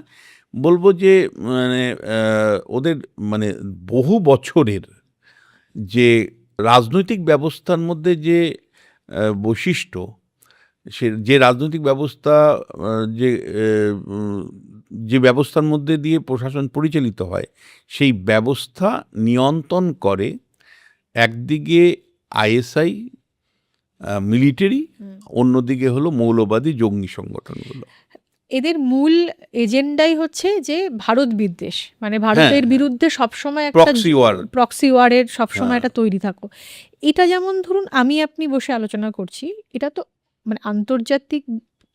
বলবো যে মানে ওদের মানে বহু বছরের যে রাজনৈতিক ব্যবস্থার মধ্যে যে বৈশিষ্ট্য, সে যে রাজনৈতিক ব্যবস্থা যে ব্যবস্থার মধ্যে দিয়ে প্রশাসন পরিচালিত হয়, সেই ব্যবস্থা নিয়ন্ত্রণ করে একদিকে আইএসআই মিলিটারি, অন্যদিকে হলো মৌলবাদী জঙ্গি সংগঠনগুলো। এদের মূল এজেন্ডাই হচ্ছে যে ভারত বিদ্বেষ, মানে ভারতের বিরুদ্ধে সবসময় একটা প্রক্সি ওয়ারের সবসময় একটা তৈরি থাকো। এটা যেমন ধরুন আমি আপনি বসে আলোচনা করছি, এটা তো মানে আন্তর্জাতিক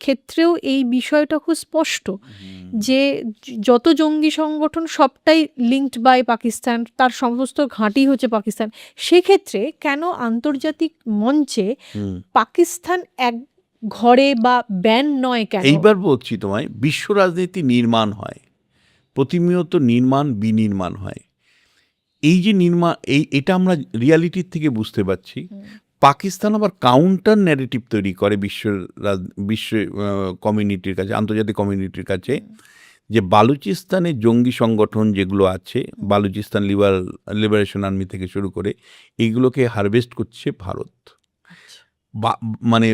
ক্ষেত্রেও এই বিষয়টা খুব স্পষ্ট যে যত জঙ্গি সংগঠন সবটাই লিঙ্কড বাই পাকিস্তান, তার সমস্ত ঘাঁটি হচ্ছে পাকিস্তান। সেক্ষেত্রে কেন আন্তর্জাতিক মঞ্চে পাকিস্তান এক ঘরে বা ব্যান নয় কেন? এইবার বলছি তোমায়, বিশ্ব রাজনীতি নির্মাণ হয়, প্রতিনিয়ত বিনির্মাণ হয়। এই যে এটা আমরা রিয়ালিটির থেকে বুঝতে পারছি। পাকিস্তান আবার কাউন্টার ন্যারেটিভ তৈরি করে বিশ্ব কমিউনিটির কাছে, আন্তর্জাতিক কমিউনিটির কাছে, যে বালুচিস্তানের জঙ্গি সংগঠন যেগুলো আছে, বালুচিস্তান লিবারেশন আর্মি থেকে শুরু করে, এইগুলোকে হারভেস্ট করছে ভারত। মানে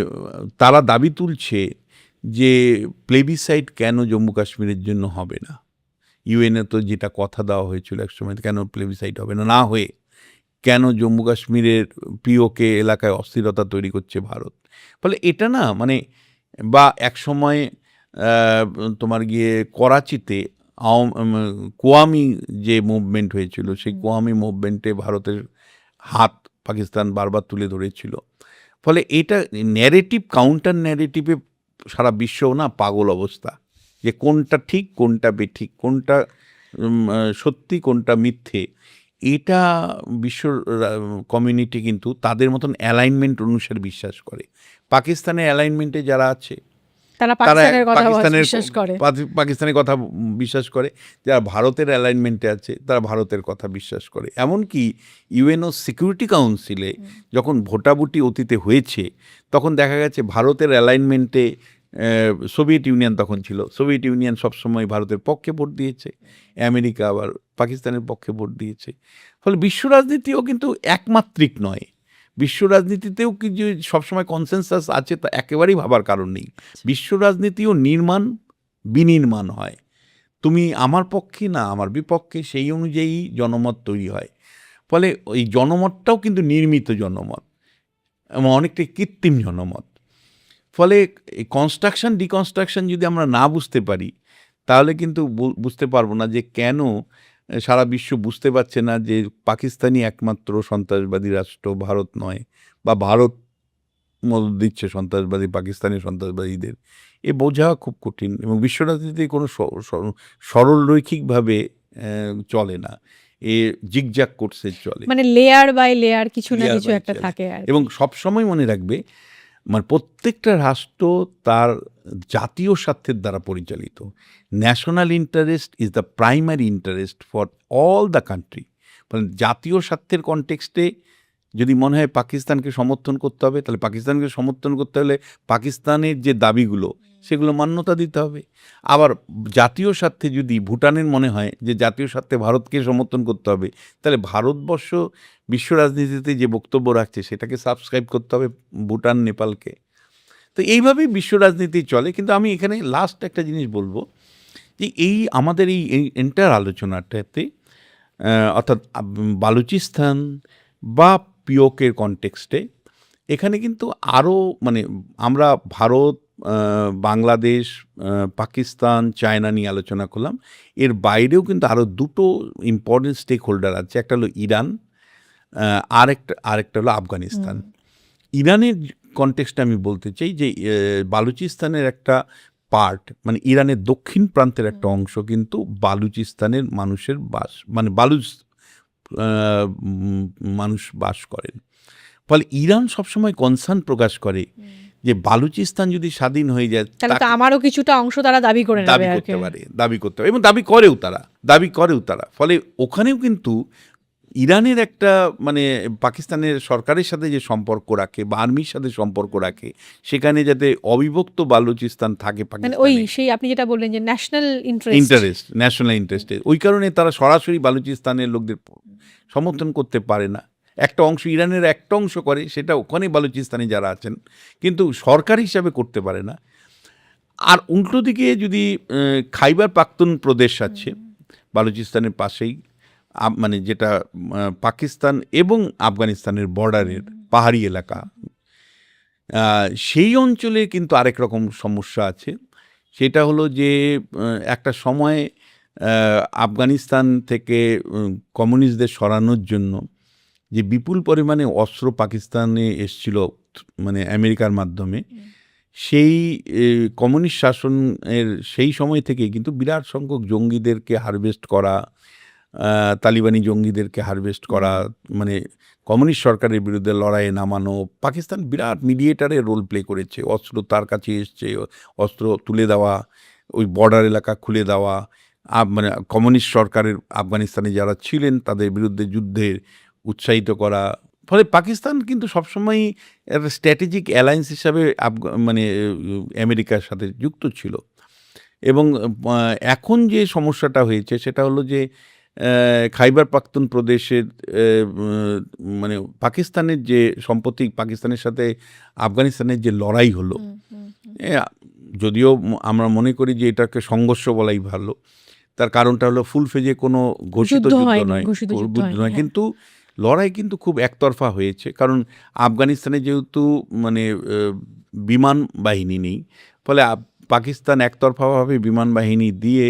তারা দাবি তুলছে যে প্লেবিসাইড কেন জম্মু কাশ্মীরের জন্য হবে না, ইউএনএ তো যেটা কথা দেওয়া হয়েছিল একসময়, কেন প্লেবিসাইড হবে না, হয়ে কেন জম্মু কাশ্মীরের পিওকে এলাকায় অস্থিরতা তৈরি করছে ভারত। ফলে এটা না মানে, বা এক সময় তোমার গিয়ে করাচিতে কোয়ামি যে মুভমেন্ট হয়েছিল, সেই কোয়ামি মুভমেন্টে ভারতের হাত পাকিস্তান বারবার তুলে ধরেছিল। ফলে এটা ন্যারেটিভ, কাউন্টার ন্যারেটিভে সারা বিশ্বও না পাগল অবস্থা, যে কোনটা ঠিক কোনটা বেঠিক, কোনটা সত্যি কোনটা মিথ্যে। এটা বিশ্ব কমিউনিটি কিন্তু তাদের মতন অ্যালাইনমেন্ট অনুসারে বিশ্বাস করে। পাকিস্তানের অ্যালাইনমেন্টে যারা আছে তারা পাকিস্তানের কথা বিশ্বাস করে, যারা ভারতের অ্যালাইনমেন্টে আছে তারা ভারতের কথা বিশ্বাস করে। এমনকি ইউএনও সিকিউরিটি কাউন্সিলে যখন ভোটাভুটি অতীতে হয়েছে, তখন দেখা গেছে ভারতের অ্যালাইনমেন্টে সোভিয়েত ইউনিয়ন তখন ছিল, সোভিয়েত ইউনিয়ন সবসময় ভারতের পক্ষে ভোট দিয়েছে, আমেরিকা আবার পাকিস্তানের পক্ষে ভোট দিয়েছে। ফলে বিশ্ব রাজনীতিও কিন্তু একমাত্রিক নয়, বিশ্ব রাজনীতিতেও কি যে সবসময় কনসেনসাস আছে তা একেবারেই ভাবার কারণ নেই। বিশ্ব রাজনীতিও বিনির্মাণ হয়, তুমি আমার পক্ষে না আমার বিপক্ষে, সেই অনুযায়ী জনমত তৈরি হয়। ফলে ওই জনমতটাও কিন্তু নির্মিত জনমত এবং অনেকটাই কৃত্রিম জনমত। ফলে এই কনস্ট্রাকশন ডিকনস্ট্রাকশন যদি আমরা না বুঝতে পারি, তাহলে কিন্তু বুঝতে পারবো না যে কেন সারা বিশ্ব বুঝতে পারছে না যে পাকিস্তানই একমাত্র সন্ত্রাসবাদী রাষ্ট্র, ভারত নয়, বা ভারত মদত দিচ্ছে সন্ত্রাসবাদী পাকিস্তানি সন্ত্রাসবাদীদের। এ বোঝা খুব কঠিন এবং বিশ্ব রাজনীতি কোনো সরল রৈখিকভাবে চলে না, এ জিগজ্যাগ করছে চলে, মানে লেয়ার বাই লেয়ার কিছু না কিছু একটা থাকে। এবং সবসময় মনে রাখবে, মানে প্রত্যেকটা রাষ্ট্র তার জাতীয় স্বার্থের দ্বারা পরিচালিত। National interest is the primary interest for all the country. মানে জাতীয় স্বার্থের কনটেক্সটে যদি মনে হয় পাকিস্তানকে সমর্থন করতে হবে, তাহলে পাকিস্তানকে সমর্থন করতে হলে পাকিস্তানের যে দাবিগুলো সেগুলো মান্যতা দিতে হবে। আবার জাতীয় স্বার্থে যদি ভুটানের মনে হয় যে জাতীয় স্বার্থে ভারতকে সমর্থন করতে হবে, তাহলে ভারতবর্ষ বিশ্ব রাজনীতিতে যে বক্তব্য রাখছে সেটাকে সাবস্ক্রাইব করতে হবে ভুটান নেপালকে। তো এইভাবেই বিশ্ব রাজনীতি চলে। কিন্তু আমি এখানে লাস্ট একটা জিনিস বলবো, যে আমাদের এই এন্টায়ার আলোচনাটাতে অর্থাৎ বালুচিস্তান বা পিওকের কনটেক্সটে এখানে কিন্তু আরও মানে আমরা ভারত বাংলাদেশ, পাকিস্তান, চায়না নিয়ে আলোচনা করলাম। এর বাইরেও কিন্তু আরও দুটো ইম্পর্টেন্ট স্টেক হোল্ডার আছে। একটা হলো ইরান, আরেকটা হলো আফগানিস্তান। ইরানের কনটেক্সটে আমি বলতে চাই যে বালুচিস্তানের একটা পার্ট, মানে ইরানের দক্ষিণ প্রান্তের একটা অংশ কিন্তু বালুচিস্তানের মানুষের বাস, মানে মানুষ বাস করেন। ফলে ইরান সবসময় কনসার্ন প্রকাশ করে যে বালুচিস্তান যদি স্বাধীন হয়ে যায় তাহলে তো আমারও কিছুটা অংশ তারা দাবি করে নেবে, দাবি করতে পারে এবং দাবি করেও তারা। ফলে ওখানেও কিন্তু ইরানের একটা মানে পাকিস্তানের সরকারের সাথে যে সম্পর্ক রাখে বা আর্মির সাথে সম্পর্ক রাখে, সেখানে যাতে অবিভক্ত বালুচিস্তান থাকে ওই সেই আপনি যেটা বললেন যে ন্যাশনাল ইন্টারেস্টে, ওই কারণে তারা সরাসরি বালুচিস্তানের লোকদের সমর্থন করতে পারে না। একটা অংশ ইরানের একটা অংশ করে, সেটা ওখানে বালুচিস্তানে যারা আছেন, কিন্তু সরকার হিসাবে করতে পারে না। আর উল্টো দিকে যদি খাইবার পাখতুন প্রদেশ আছে বালুচিস্তানের পাশেই, মানে যেটা পাকিস্তান এবং আফগানিস্তানের বর্ডারের পাহাড়ি এলাকা, সেই অঞ্চলে কিন্তু আরেক রকম সমস্যা আছে। সেটা হলো যে একটা সময় আফগানিস্তান থেকে কমিউনিস্টদের সরানোর জন্য যে বিপুল পরিমাণে অস্ত্র পাকিস্তানে এসছিল মানে আমেরিকার মাধ্যমে, সেই কমিউনিস্ট শাসনের সেই সময় থেকে কিন্তু বিরাট সংখ্যক জঙ্গিদেরকে হারভেস্ট করা, তালিবানি জঙ্গিদেরকে হারভেস্ট করা, মানে কমিউনিস্ট সরকারের বিরুদ্ধে লড়াইয়ে নামানো, পাকিস্তান বিরাট মিডিয়েটারের রোল প্লে করেছে। অস্ত্র তার কাছে এসছে, অস্ত্র তুলে দেওয়া, ওই বর্ডার এলাকা খুলে দেওয়া, মানে কমিউনিস্ট সরকারের আফগানিস্তানে যারা ছিলেন তাদের বিরুদ্ধে যুদ্ধের উৎসাহিত করা। ফলে পাকিস্তান কিন্তু সবসময়ই একটা স্ট্র্যাটেজিক অ্যালায়েন্স হিসাবে মানে আমেরিকার সাথে যুক্ত ছিল। এবং এখন যে সমস্যাটা হয়েছে সেটা হলো যে খাইবার পাখতুন প্রদেশের মানে পাকিস্তানের যে সম্প্রতি পাকিস্তানের সাথে আফগানিস্তানের যে লড়াই হলো, যদিও আমরা মনে করি যে এটাকে সংঘর্ষ বলাই ভালো, তার কারণটা হলো ফুল ফেজে কোনো ঘোষিত যুদ্ধ নয়, কিন্তু লড়াই কিন্তু খুব একতরফা হয়েছে। কারণ আফগানিস্তানে যেহেতু মানে বিমান বাহিনী নেই, ফলে পাকিস্তান একতরফাভাবে বিমান বাহিনী দিয়ে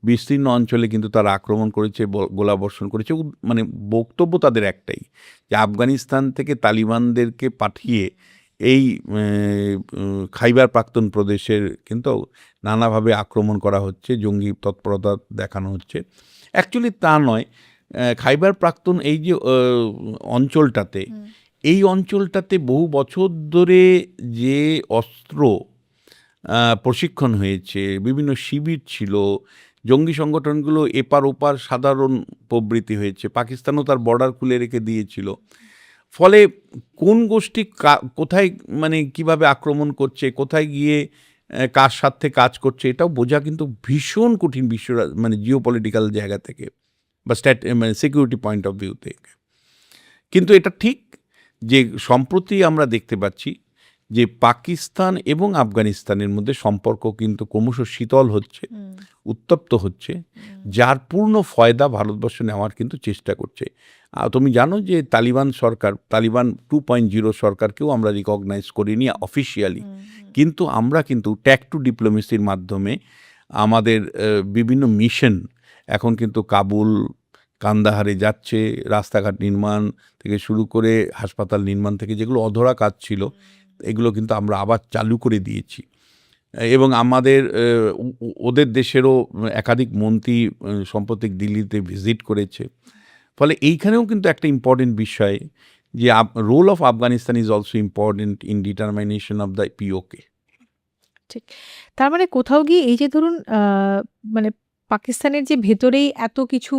বিস্তীর্ণ অঞ্চলে কিন্তু তারা আক্রমণ করেছে, গোলাবর্ষণ করেছে। মানে বক্তব্য তাদের একটাই, যে আফগানিস্তান থেকে তালিবানদেরকে পাঠিয়ে এই খাইবার পাখতুন প্রদেশের কিন্তু নানাভাবে আক্রমণ করা হচ্ছে, জঙ্গি তৎপরতা দেখানো হচ্ছে। অ্যাকচুয়ালি তা নয়। খাইবার পাখতুন এই যে অঞ্চলটাতে বহু বছর ধরে যে অস্ত্র প্রশিক্ষণ হয়েছে, বিভিন্ন শিবির ছিল, জঙ্গি সংগঠনগুলো এপার ওপার সাধারণ প্রবৃত্তি হয়েছে, পাকিস্তানও তার বর্ডার খুলে রেখে দিয়েছিল। ফলে কোন গোষ্ঠী কোথায় মানে কিভাবে আক্রমণ করছে, কোথায় গিয়ে কার সাথে কাজ করছে, এটাও বোঝা কিন্তু ভীষণ কঠিন মানে জিওপলিটিক্যাল জায়গা থেকে বা মানে সিকিউরিটি পয়েন্ট অফ ভিউ থেকে। কিন্তু এটা ঠিক যে সম্প্রতি আমরা দেখতে পাচ্ছি যে পাকিস্তান এবং আফগানিস্তানের মধ্যে সম্পর্ক কিন্তু ক্রমশ শীতল হচ্ছে, উত্তপ্ত হচ্ছে, যার পূর্ণ ফয়দা ভারতবর্ষ নেওয়ার কিন্তু চেষ্টা করছে। তুমি জানো যে তালিবান 2.0 সরকারকেও আমরা রিকগনাইজ করিনি অফিসিয়ালি, কিন্তু আমরা কিন্তু ট্যাক টু ডিপ্লোমেসির মাধ্যমে আমাদের বিভিন্ন মিশন এখন কিন্তু কাবুল, কান্দাহারে যাচ্ছে। রাস্তাঘাট নির্মাণ থেকে শুরু করে হাসপাতাল নির্মাণ থেকে যেগুলো অধরা কাজ ছিল, এগুলো কিন্তু আমরা আবার চালু করে দিয়েছি। এবং আমাদের ওদের দেশেরও একাধিক মন্ত্রী সম্প্রতি দিল্লিতে ভিজিট করেছে। ফলে এইখানেও কিন্তু একটা ইম্পর্টেন্ট বিষয় যে role of Afghanistan is also important in determination of the POK. ঠিক, তার মানে কোথাও গিয়ে এই যে ধরুন মানে পাকিস্তানের যে ভেতরেই এত কিছু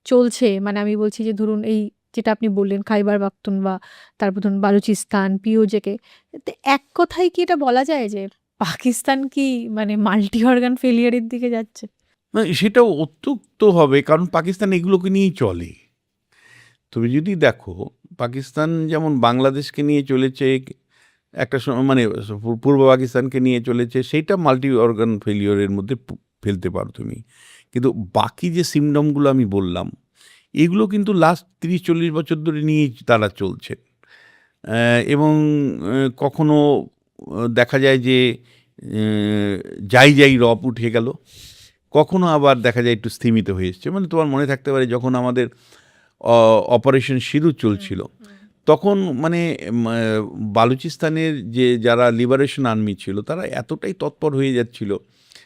চলছে, মানে আমি বলছি যে ধরুন এই যেটা আপনি বললেন খাইবার পাখতুনখোয়া, তারপর ধরুন বালুচিস্তান, পিওজেকে, এক কথায় কি এটা বলা যায় যে পাকিস্তান কি মানে মাল্টি অর্গান ফেলিয়ারের দিকে যাচ্ছে? সেটাও অত্যুক্ত হবে, কারণ পাকিস্তান এগুলোকে নিয়েই চলে। তুমি যদি দেখো, পাকিস্তান যেমন বাংলাদেশকে নিয়ে চলেছে একটা মানে পূর্ব পাকিস্তানকে নিয়ে চলেছে, সেইটা মাল্টি অর্গান ফেলিওরের মধ্যে ফেলতে পারো তুমি। কিন্তু বাকি যে সিমডমগুলো আমি বললাম, এগুলো কিন্তু লাস্ট 30-40 বছর ধরে নিয়েই তারা চলছে। এবং কখনো দেখা যায় যে যাই যাই রব উঠে গেল, কখনো আবার দেখা যায় একটু স্থিমিত হয়ে এসছে। মানে তোমার মনে থাকতে পারে যখন আমাদের অপারেশন সিঁদুর চলছিল, তখন মানে বালুচিস্তানের যে যারা লিবারেশন আর্মি ছিল তারা এতটাই তৎপর হয়ে যাচ্ছিল,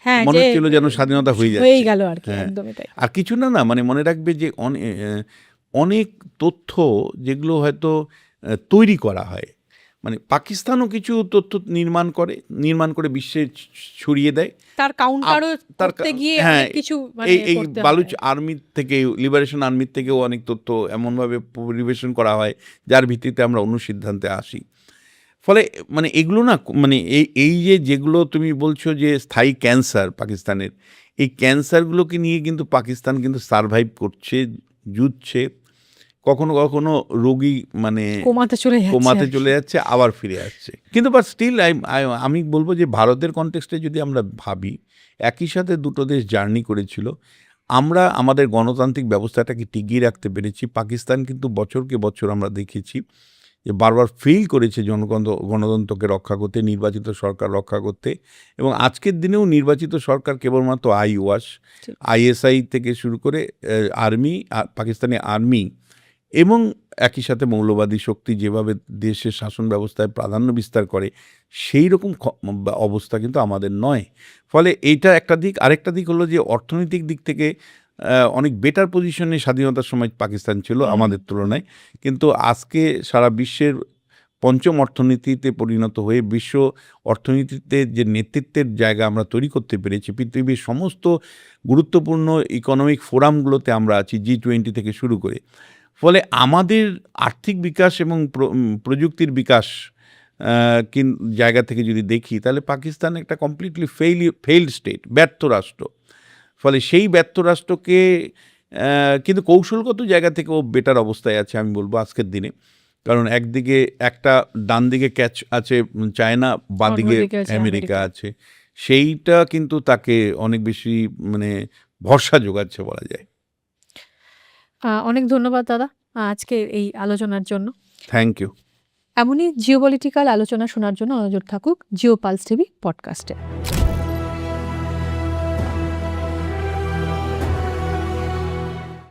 হ্যাঁ, মনে যে হচ্ছিল যেন স্বাধীনতা হয়ে হয়েই যাচ্ছে। গেল আর কি, হ্যাঁ। একদমই তাই। আর কিছু না না মানে মনে রাখবে যে অনেক তথ্য যেগুলো হয়তো তৈরি করা হয়, মানে পাকিস্তানও কিছু তথ্য নির্মাণ করে বিশ্বে ছড়িয়ে দেয়। তার কাউন্টারও তার করতে গিয়ে হ্যাঁ, অনেক কিছু মানে এই করতে বালুচ হয়। আর্মির থেকে, লিবারেশন আর্মির থেকেও অনেক তথ্য এমনভাবে পরিবেশন করা হয় যার ভিত্তিতে আমরা অনুসিদ্ধান্তে আসি। ফলে মানে এগুলো না মানে এই যেগুলো তুমি বলছো যে স্থায়ী ক্যান্সার পাকিস্তানের, এই ক্যান্সারগুলোকে নিয়ে কিন্তু পাকিস্তান কিন্তু সারভাইভ করছে, যুঝছে। কখনো কখনো রোগী মানে কোমাতে কোমাতে আর চলে কি। যাচ্ছে, আবার ফিরে আসছে। কিন্তু বাট স্টিল আমি বলবো যে ভারতের কনটেক্সটে যদি আমরা ভাবি, একই সাথে দুটো দেশ জার্নি করেছিল, আমরা আমাদের গণতান্ত্রিক ব্যবস্থাটাকে টিকিয়ে রাখতে পেরেছি। পাকিস্তান কিন্তু বছরকে বছর আমরা দেখেছি যে বারবার ফেল করেছে গণতন্ত্রকে রক্ষা করতে, নির্বাচিত সরকার রক্ষা করতে। এবং আজকের দিনেও নির্বাচিত সরকার কেবলমাত্র আইএসআই থেকে শুরু করে আর্মি, পাকিস্তানি আর্মি এবং একই সাথে মৌলবাদী শক্তি যেভাবে দেশের শাসন ব্যবস্থায় প্রাধান্য বিস্তার করে, সেই রকম অবস্থা কিন্তু আমাদের নয়। ফলে এইটা একটা দিক। আরেকটা দিক হলো যে অর্থনৈতিক দিক থেকে অনেক বেটার পজিশনে স্বাধীনতার সময় পাকিস্তান ছিল আমাদের তুলনায়। কিন্তু আজকে সারা বিশ্বের পঞ্চম অর্থনীতিতে পরিণত হয়ে বিশ্ব অর্থনীতিতে যে নেতৃত্বের জায়গা আমরা তৈরি করতে পেরেছি, পৃথিবীর সমস্ত গুরুত্বপূর্ণ ইকোনমিক ফোরামগুলোতে আমরা আছি, G20 থেকে শুরু করে। ফলে আমাদের আর্থিক বিকাশ এবং প্রযুক্তির বিকাশ জায়গা থেকে যদি দেখি, তাহলে পাকিস্তান একটা কমপ্লিটলি ফেইল্ড স্টেট, ব্যর্থ রাষ্ট্র। ফলে সেই ব্যর্থ রাষ্ট্রকে কিন্তু কৌশলগত জায়গা থেকেও বেটার অবস্থায় আছে আমি বলবো আজকের দিনে। কারণ একদিকে একটা ডান দিকে ক্যাচ আছে চায়না, বাঁদিকে অন্যদিকে আছে আমেরিকা আমেরিকা। আছে, সেইটা কিন্তু তাকে অনেক বেশি মানে ভরসা যোগাচ্ছে বলা যায়। অনেক ধন্যবাদ দাদা আজকে এই আলোচনার জন্য। Thank you. এমনই জিওপলিটিক্যাল আলোচনা শোনার জন্য নজর থাকুক জিও পালস টিভি পডকাস্টে।